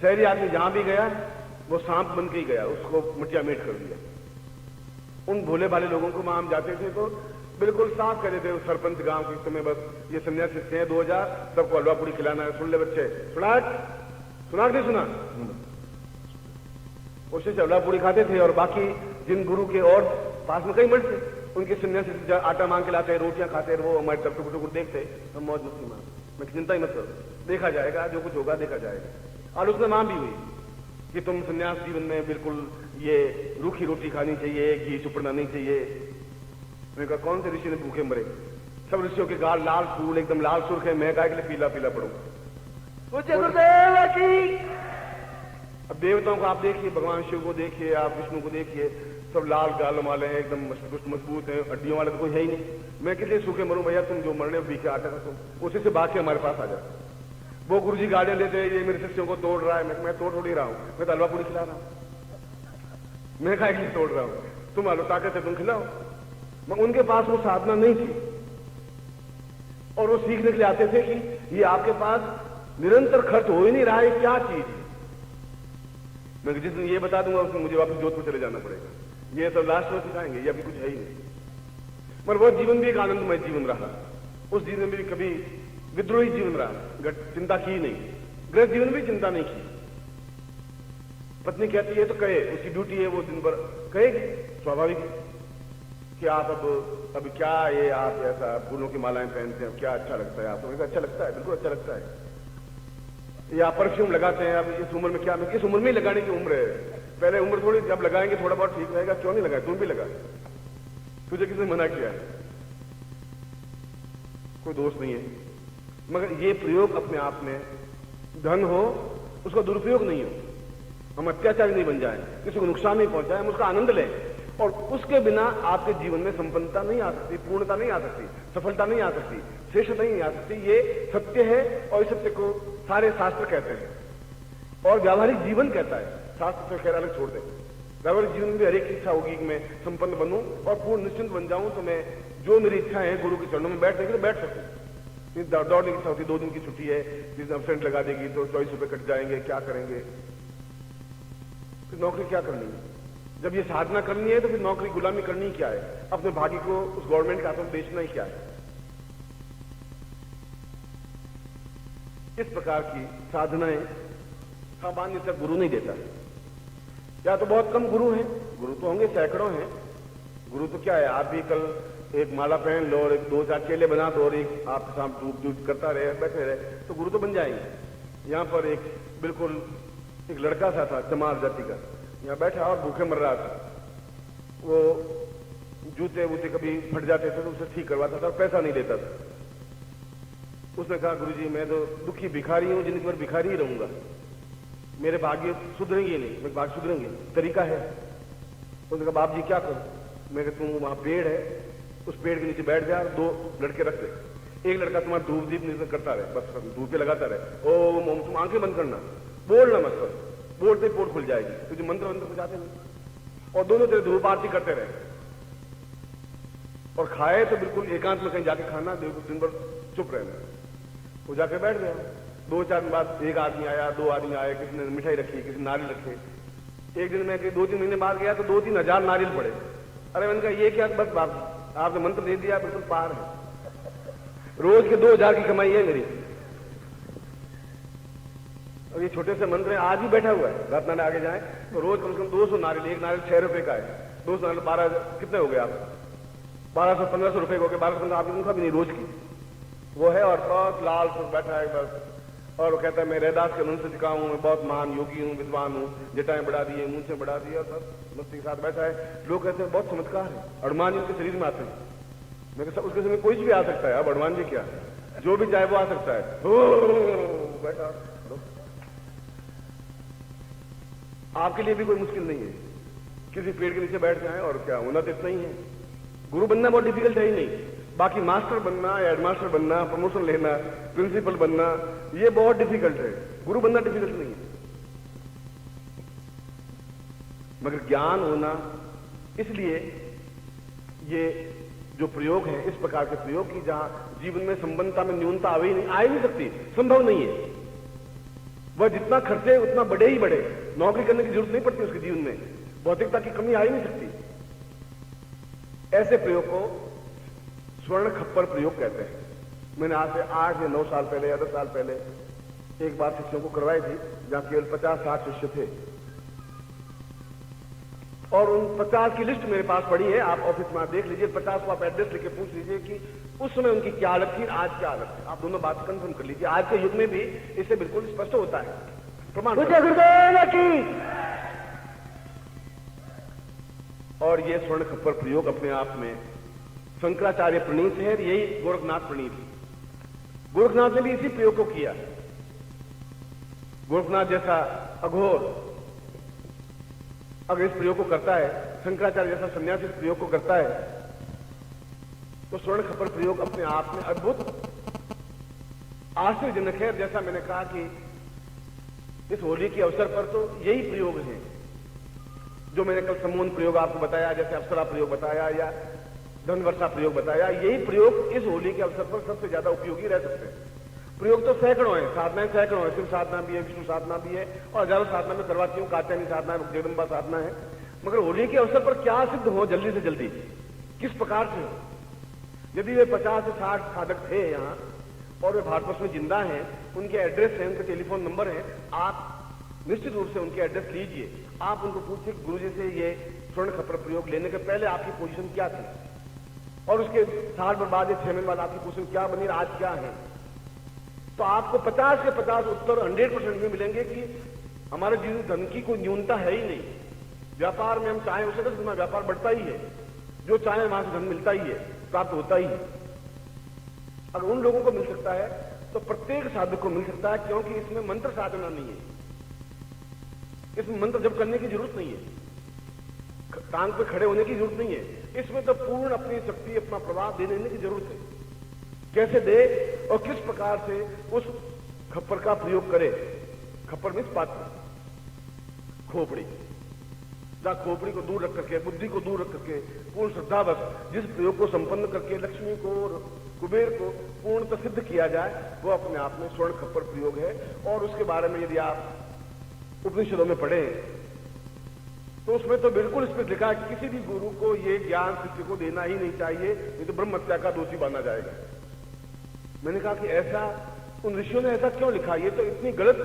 शहरी आदमी जहां भी गया वो सांप बन के ही गया, उसको मटिया मेट कर दिया। उन भोले भाले लोगों को वहां हम जाते थे तो बिल्कुल साफ कह देते सरपंच गांव की, तुम्हें बस ये सन्यासी हैं 2000, सबको हलवा पूरी खिलाना है, सुन ले बच्चे, सुनाट नहीं सुना, उससे हलवा पूरी खाते थे। और बाकी जिन गुरु के और पास में कई मठ थे, उनके सन्यासी आटा मांग के लाते, रोटियां खाते, वो हमारे टुकुर टुकुर देखते, हम मौज मस्ती मां, मैं चिंता ही मत करो, देखा जाएगा, जो कुछ होगा देखा जाएगा। और उसमें मां भी हुई कि तुम सन्यास जीवन में बिल्कुल ये रूखी रोटी खानी चाहिए, घी चुपड़ना नहीं चाहिए। मैंने कहा कौन से ऋषि ने भूखे मरे? सब ऋषियों के गाल लाल फूल एकदम लाल सुर्ख है, मैं काय के लिए पीला पीला पड़ू। पूज्य गुरुदेव की। अब देवताओं को आप देखिए, भगवान शिव को देखिए, आप विष्णु को देखिए, सब लाल गाल वाले हैं, एकदम मजबूत हैं, हड्डियों वाले तो कोई है ही नहीं। मैं कितने सूखे मरूं भैया, तुम जो मरने बीखे आटा का तुम उसी से भाग के हमारे पास आ जाओ। वो गुरु जी गाड़ियां लेते हैं, ये मेरे शिष्यों को तोड़ रहा है, मैं तोड़ थोड़ी रहा हूं, मैं तो हलवा पूरी खिला रहा हूं। मैं काय के लिए तोड़ रहा हूं? तुम हलो ताकत है, तुम खिलाओ। मगर उनके पास वो साधना नहीं थी और वो सीखने के लिए आते थे कि ये आपके पास निरंतर खर्च हो ही नहीं रहा है, क्या चीज है? मैं जिस दिन ये बता दूंगा उसमें मुझे वापस जोधपुर चले जाना पड़ेगा। ये तो लास्ट में सिखाएंगे, ये अभी कुछ है ही नहीं। पर वो जीवन भी एक आनंदमय जीवन रहा, उस जीवन में भी कभी विद्रोही जीवन रहा, चिंता की नहीं, गृह जीवन भी चिंता नहीं की। पत्नी कहती है तो कहे, उसकी ड्यूटी है, वो दिन भर कहेगी, स्वाभाविक कि आप अब क्या ये आप ऐसा फूलों की मालाएं पहनते हैं, क्या अच्छा लगता है आपको? अच्छा लगता है, बिल्कुल अच्छा लगता है। या परफ्यूम लगाते हैं, अब इस उम्र में क्या, इस उम्र में ही लगाने की उम्र है, पहले उम्र थोड़ी, जब लगाएंगे थोड़ा बहुत ठीक रहेगा, क्यों नहीं लगाए? तुम भी लगा, तुझे किसने मना किया है? कोई दोष नहीं है। मगर ये प्रयोग अपने आप में, धन हो उसका दुरुपयोग नहीं हो, हम अत्याचारी नहीं बन जाए, किसी को नुकसान नहीं पहुंचाए, हम उसका आनंद लें। और उसके बिना आपके जीवन में संपन्नता नहीं आ सकती, पूर्णता नहीं आ सकती, सफलता नहीं आ सकती, श्रेष्ठता नहीं आ सकती। ये सत्य है और इस सत्य को सारे शास्त्र कहते हैं और व्यावहारिक जीवन कहता है। शास्त्र से खैर अलग छोड़ दें, व्यावहारिक जीवन में भी हर एक इच्छा होगी कि मैं संपन्न बनूं और पूर्ण निश्चिंत बन जाऊं, तो मैं जो मेरी इच्छा है गुरु के चरणों में बैठने के लिए बैठ सकूं। दौड़ने की इच्छा होती, 2 दिन की छुट्टी है, जिस दिन एब्सेंट लगा देगी तो 24 रुपए कट जाएंगे, क्या करेंगे? फिर नौकरी क्या करनी है? जब ये साधना करनी है तो फिर नौकरी गुलामी करनी क्या है? अपने भाग्य को उस गवर्नमेंट के हाथों में बेचना ही क्या है? इस प्रकार की साधनाएं सामान्यतः गुरु नहीं देता। या तो बहुत कम गुरु हैं, गुरु तो होंगे सैकड़ों हैं। गुरु तो क्या है, आप भी कल एक माला पहन लो और एक 2-4 केले बना दो और एक आपके सामने धूप धूप करता रहे, बैठे रहे, तो गुरु तो बन जाएंगे। यहाँ पर एक बिल्कुल एक लड़का सा था चमार जाति का, यहाँ बैठा और भूखे मर रहा था। वो जूते वूते कभी फट जाते थे तो उसे ठीक करवाता था, पैसा नहीं देता था। उसने कहा, गुरुजी मैं तो दुखी भिखारी हूं, जिंदगी भर भिखारी ही रहूंगा, मेरे भाग्य सुधरेंगे नहीं, मेरे भाग्य सुधरेंगे, तरीका है। उसने कहा, बाप जी क्या करूं? मैं कहता हूं वहां पेड़ है, उस पेड़ के नीचे बैठ जा, 2 लड़के रख दे, एक लड़का तुम्हारा धूप दीप निर्जन करता रहे, बस धूप पे लगाता रहे। ओम, तुम आंखें बंद करना, बोलना मत, बस बोलते पोट खुल जाएगी, तुझे मंत्र मंत्र हो जाते नहीं, और दोनों तेरे धूप आरती करते रहे। और खाए तो बिल्कुल एकांत में कहीं जाके खाना, दिन भर चुप रहना। वो जाके बैठ गया। 2-4 दिन बाद एक आदमी आया, 2 आदमी आए, किसी ने मिठाई रखी, किसी ने नारियल रखे। एक दिन मैं 2-3 महीने बाद गया तो 2-3 हजार नारियल पड़े। अरे मैंने कहा ये क्या, बस आपने मंत्र दे दिया, बिल्कुल पार है। रोज के 2000 की कमाई है मेरी। और ये छोटे से मंत्र है, आज भी बैठा हुआ है, रात में आगे जाए तो रोज कम से कम 200 नारियल, एक नारियल 6 रुपए का है, 200 नारियल 12 कितने हो गए आप? 1200-1500 रुपए हो गए, 1200 आपकी उनका भी नहीं रोज की वो है। और बहुत लाल से बैठा है बस, और वो कहता है मैं रैदास के मन से सिखा हूं, मैं बहुत महान योगी हूं, विद्वान हूं, जटाएं बढ़ा दिए, मूंछें बढ़ा दी, और बस मस्ती के साथ बैठा है। लोग कहते हैं बहुत चमत्कार है, हनुमान जी उसके शरीर में आते हैं। मैं कहता उसके समय कोई भी आ सकता है, अब हनुमान जी क्या, जो भी चाहे वो आ सकता है। बैठा, आपके लिए भी कोई मुश्किल नहीं है, किसी पेड़ के नीचे बैठ जाए, और क्या होना तो इतना ही है। गुरु बनना बहुत डिफिकल्ट है ही नहीं, बाकी मास्टर बनना, हेडमास्टर बनना, प्रमोशन लेना, प्रिंसिपल बनना, ये बहुत डिफिकल्ट है। गुरु बनना डिफिकल्ट नहीं है, मगर ज्ञान होना, इसलिए ये जो प्रयोग है, इस प्रकार के प्रयोग की जहां जीवन में संबंधता में न्यूनता आ ही नहीं सकती, संभव नहीं है। वह जितना खर्चे उतना बढ़े ही बढ़े, नौकरी करने की जरूरत नहीं पड़ती उसके जीवन में, भौतिकता की कमी आ ही नहीं सकती। ऐसे प्रयोग को स्वर्ण खप्पर प्रयोग कहते हैं। मैंने आज से 8 या 9 साल पहले या 10 साल पहले एक बार शिष्यों को करवाई थी, जहां केवल 50-60 शिष्य थे, और उन 50 की लिस्ट मेरे पास पड़ी है, आप ऑफिस में देख लीजिए। 50 को आप एड्रेस लेके पूछ लीजिए कि उस समय उनकी क्या हालत थी, आज क्या हालत है। आप दोनों बात कंफर्म कर लीजिए। आज के युग में भी इससे बिल्कुल स्पष्ट होता है, प्रमाण। और ये स्वर्ण खप्पर प्रयोग अपने आप में शंकराचार्य प्रणीत है, यही गोरखनाथ प्रणीत है। गोरखनाथ ने भी इसी प्रयोग को किया। गोरखनाथ जैसा अघोर अगर इस प्रयोग को करता है, शंकराचार्य जैसा सन्यासी इस प्रयोग को करता है, तो स्वर्ण खप्पर प्रयोग अपने आप में अद्भुत आश्चर्यजनक है। जैसा मैंने कहा कि इस होली के अवसर पर तो यही प्रयोग है जो मैंने कल सम्मोहन प्रयोग आपको बताया, जैसे अप्सरा प्रयोग बताया या धन वर्षा प्रयोग बताया, यही प्रयोग इस होली के अवसर पर सबसे ज्यादा उपयोगी रह सकते हैं। प्रयोग तो सैकड़ों हैं, साधनाएं सैकड़ों हैं, शिव साधना भी है, विष्णु साधना भी है, और हजारों साधना में करवाती हूँ, कात्यायनी साधना है, जगदम्बा साधना है। मगर होली के अवसर पर क्या सिद्ध हो जल्दी से जल्दी, किस प्रकार से हो। यदि वे 50 से 60 साधक थे यहाँ और वे भारतवर्ष में जिंदा हैं, उनके एड्रेस है, उनके टेलीफोन नंबर है, आप निश्चित रूप से उनके एड्रेस लीजिए। आप उनको पूछिए गुरुजी से ये स्वर्ण खप्पर प्रयोग लेने के पहले आपकी पोजीशन क्या थी, और उसके साल भर बाद या 6 महीने बाद आपकी पोजीशन क्या बनी, आज क्या है। तो आपको 50 के 50 उत्तर 100% में मिलेंगे कि हमारे जीवन में धन की कोई न्यूनता है ही नहीं। व्यापार में हम चाहें उसे तो व्यापार बढ़ता ही है, जो चाहे वहां से धन मिलता ही है, प्राप्त होता ही है। अगर उन लोगों को मिल सकता है तो प्रत्येक साधक को मिल सकता है, क्योंकि इसमें मंत्र साधना नहीं है, इसमें मंत्र जप करने की जरूरत नहीं है, टांग पे खड़े होने की जरूरत नहीं है। इसमें तो पूर्ण अपनी शक्ति, अपना प्रवाह देने की जरूरत है। कैसे दे और किस प्रकार से उस खप्पर का प्रयोग करे। खप्पर मीन्स पात्र, खोपड़ी, जहां खोपड़ी को दूर रख करके, बुद्धि को दूर रख करके, पूर्ण श्रद्धावश जिस प्रयोग को संपन्न करके लक्ष्मी को और कुबेर को पूर्णतः सिद्ध किया जाए, वो अपने आप में स्वर्ण खप्पर प्रयोग है। और उसके बारे में यदि आप उपनिषदों में पढ़े तो उसमें तो बिल्कुल इस पर लिखा है कि किसी भी गुरु को ये ज्ञान शिष्य को देना ही नहीं चाहिए, नहीं तो ब्रह्म हत्या का दोषी माना जाएगा। मैंने कहा कि ऐसा उन ऋषियों ने ऐसा क्यों लिखा, ये तो इतनी गलत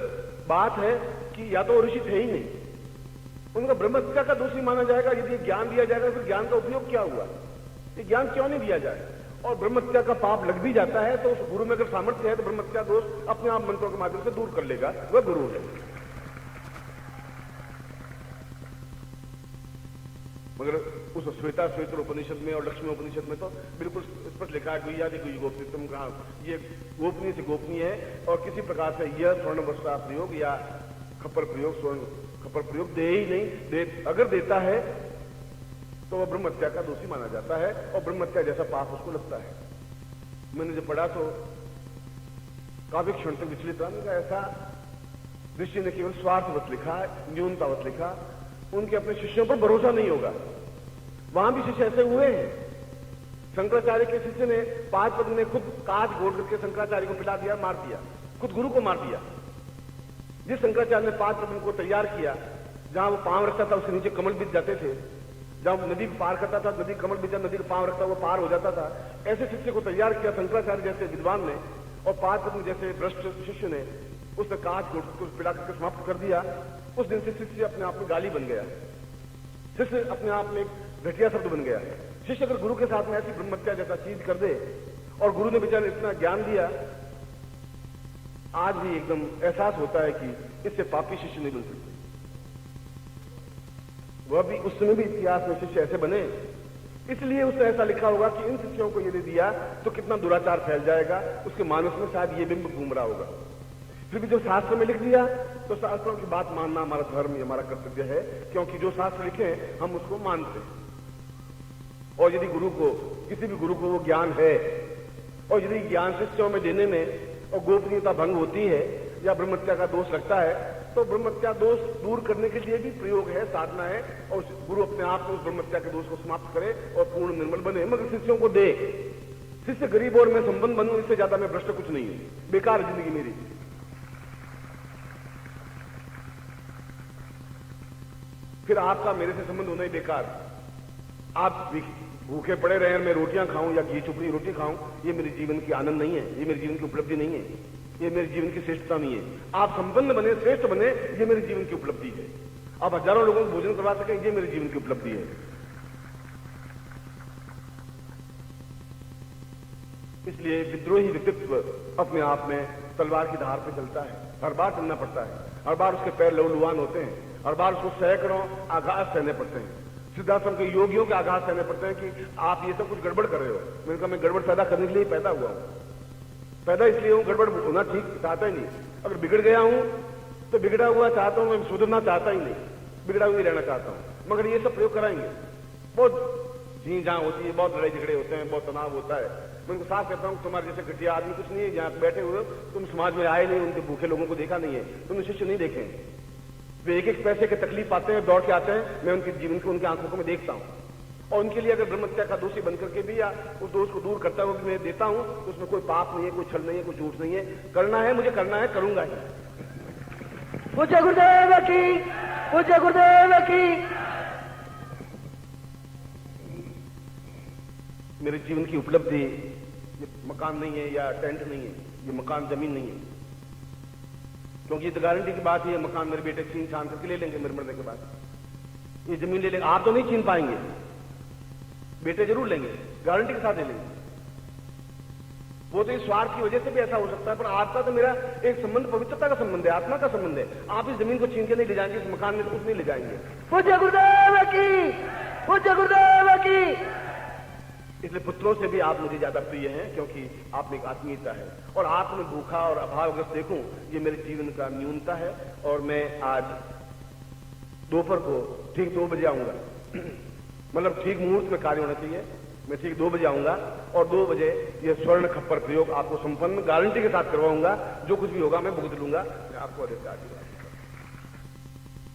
बात है कि या तो वो ऋषि थे ही नहीं, उनका ब्रह्महत्या का दोषी माना जाएगा। यदि ज्ञान दिया जाएगा फिर ज्ञान का उपयोग क्या हुआ, ये ज्ञान क्यों नहीं दिया जाए? और ब्रह्महत्या का पाप लग भी जाता है तो उस गुरु में अगर सामर्थ्य है तो ब्रह्महत्या दोष अपने आप मंत्रों के माध्यम से दूर कर लेगा, वह गुरु है। मगर उस श्वेत उपनिषद में और लक्ष्मी उपनिषद में तो बिल्कुल स्पष्ट लिखा है, गुह्यादि गुह्य गोपनीयम कहा, ये गोपनीय से गोपनीय है और किसी प्रकार से यह स्वर्ण वस्त्र प्रयोग या खप्पर प्रयोग, स्वर्ण खप्पर प्रयोग दे ही नहीं, अगर देता है तो वह ब्रह्महत्या का दोषी माना जाता है और ब्रह्महत्या जैसा पाप उसको लगता है। मैंने जब पढ़ा तो काफी क्षण तक विचलित रहा। ऐसा ऋषि ने केवल स्वार्थवत लिखा, न्यूनतावत लिखा, उनके अपने शिष्यों पर भरोसा नहीं होगा। वहां भी शिष्य ऐसे हुए हैं। शंकराचार्य के शिष्य ने 5 पद ने खुद कांच घोट करके शंकराचार्य को पिला दिया, मार दिया, खुद गुरु को मार दिया। जिस शंकराचार्य ने 5 पद को तैयार किया, जहां वो पांव रखता था उसके नीचे कमल बीत जाते थे, जब नदी पार करता था नदी कमल बीत नदी का पांव रखता वो पार हो जाता था, ऐसे शिष्य को तैयार किया शंकराचार्य जैसे विद्वान ने, और 5 पद जैसे भ्रष्ट शिष्य ने उसने कांच घोट को पिला करके समाप्त कर दिया। उस दिन से शिष्य अपने आप में गाली बन गया, शिष्य अपने आप में एक घटिया शब्द बन गया। शिष्य अगर गुरु के साथ में ऐसी ब्रह्महत्या जैसा चीज कर दे, और गुरु ने बेचारे इतना ज्ञान दिया, आज भी एकदम एहसास होता है कि इससे पापी शिष्य नहीं बन सकते। वह भी उस समय भी इतिहास में शिष्य ऐसे बने, इसलिए उसने ऐसा लिखा होगा कि इन शिष्यों को यदि दिया तो कितना दुराचार फैल जाएगा, उसके मानस में शायद ये बिंब घूम रहा होगा। फिर भी जो शास्त्र में लिख दिया तो शास्त्रों की बात मानना हमारा धर्म, हमारा कर्तव्य है, क्योंकि जो शास्त्र लिखे हम उसको मानते हैं। और यदि गुरु को, किसी भी गुरु को वो ज्ञान है, और यदि ज्ञान शिष्यों में देने में और गोपनीयता भंग होती है या ब्रह्महत्या का दोष लगता है, तो ब्रह्महत्या दोष दूर करने के लिए भी प्रयोग है, साधना है, और गुरु अपने आप में उस ब्रह्महत्या के दोष को समाप्त करे और पूर्ण निर्मल बने। मगर शिष्यों को दे, शिष्य गरीब और मैं संबंध बनूं, इससे ज्यादा मैं भ्रष्ट कुछ नहीं है, बेकार जिंदगी मेरी। फिर आपका मेरे से संबंध होना ही बेकार। आप भूखे पड़े रहे, मैं रोटियां खाऊं या घी चुपड़ी रोटी खाऊं, ये मेरे जीवन की आनंद नहीं है, ये मेरे जीवन की उपलब्धि नहीं है, ये मेरे जीवन की श्रेष्ठता नहीं है। आप संपन्न बने, श्रेष्ठ बने, ये मेरे जीवन की उपलब्धि है। आप हजारों लोगों को भोजन करवा सकें, ये मेरे जीवन की उपलब्धि है। इसलिए विद्रोही व्यक्तित्व अपने आप में तलवार की धार पे चलता है, हर बार चलना पड़ता है, हर बार उसके पैर लहूलुहान होते हैं, हर बार उसको सैकड़ों आघात सहने पड़ते हैं। सिद्धाश्रम के योगियों के आघात सहने पड़ते हैं कि आप ये सब कुछ गड़बड़ कर रहे हो। मैंने कहा मैं गड़बड़ पैदा करने के लिए पैदा हुआ हूं, पैदा इसलिए हूं, गड़बड़ होना ठीक चाहता ही नहीं। अगर बिगड़ गया हूं तो बिगड़ा हुआ चाहता हूं, मैं सुधरना चाहता ही नहीं, बिगड़ा हुआ ही रहना चाहता हूं। मगर ये सब प्रयोग कराएंगे, बहुत जी जहां होती है, बहुत लड़ाई झगड़े होते हैं, बहुत तनाव होता है। मैं उनको साफ कहता हूं तुम्हारे जैसे घटिया आदमी कुछ नहीं है, जहां बैठे हुए तुम समाज में आए नहीं, उनके भूखे लोगों को देखा नहीं है, तुमने शिष्य नहीं देखे, वे एक एक पैसे के तकलीफ पाते हैं, दौड़ के आते हैं, मैं उनके जीवन को उनकी आंखों को मैं देखता हूं। और उनके लिए अगर ब्रह्महत्या का दोषी बनकर के भी या उस दोष को दूर करता हुआ मैं देता हूं तो उसमें कोई पाप नहीं है, कोई छल नहीं है, कोई झूठ नहीं है। करना है, मुझे करना है, करूंगा ही। पूज्य गुरुदेव की, पूज्य गुरुदेव की। मेरे जीवन की उपलब्धि ये मकान नहीं है या टेंट नहीं है, ये मकान जमीन नहीं है, क्योंकि ये तो गारंटी की बात है, मकान मेरे बेटे छीन छान करके ले लेंगे मेरे मरने के बाद। ये जमीन ले लेंगे, आप तो नहीं छीन पाएंगे, बेटे जरूर लेंगे, गारंटी के साथ ले लेंगे। वो तो इस स्वार्थ की वजह से भी ऐसा हो सकता है, पर आपका तो मेरा एक संबंध पवित्रता का संबंध है, आत्मा का संबंध है। आप इस जमीन को छीन के नहीं ले जाएंगे, इस मकान में कुछ नहीं ले जाएंगे। पूज्य गुरुदेव की, पूज्य गुरुदेव की। इसलिए पुत्रों से भी आप मुझे ज्यादा प्रिय हैं, क्योंकि आप में एक आत्मीयता है। और आप में भूखा और अभावग्रस्त देखूं, ये मेरे जीवन का न्यूनता है। और मैं आज दोपहर को ठीक 2 बजे आऊंगा, मतलब ठीक मुहूर्त में कार्य होना चाहिए। मैं ठीक 2 बजे आऊंगा और 2 बजे ये स्वर्ण खप्पर प्रयोग आपको संपन्न गारंटी के साथ करवाऊंगा। जो कुछ भी होगा मैं भुगत लूंगा। मैं आपको अधिकार दूंगा।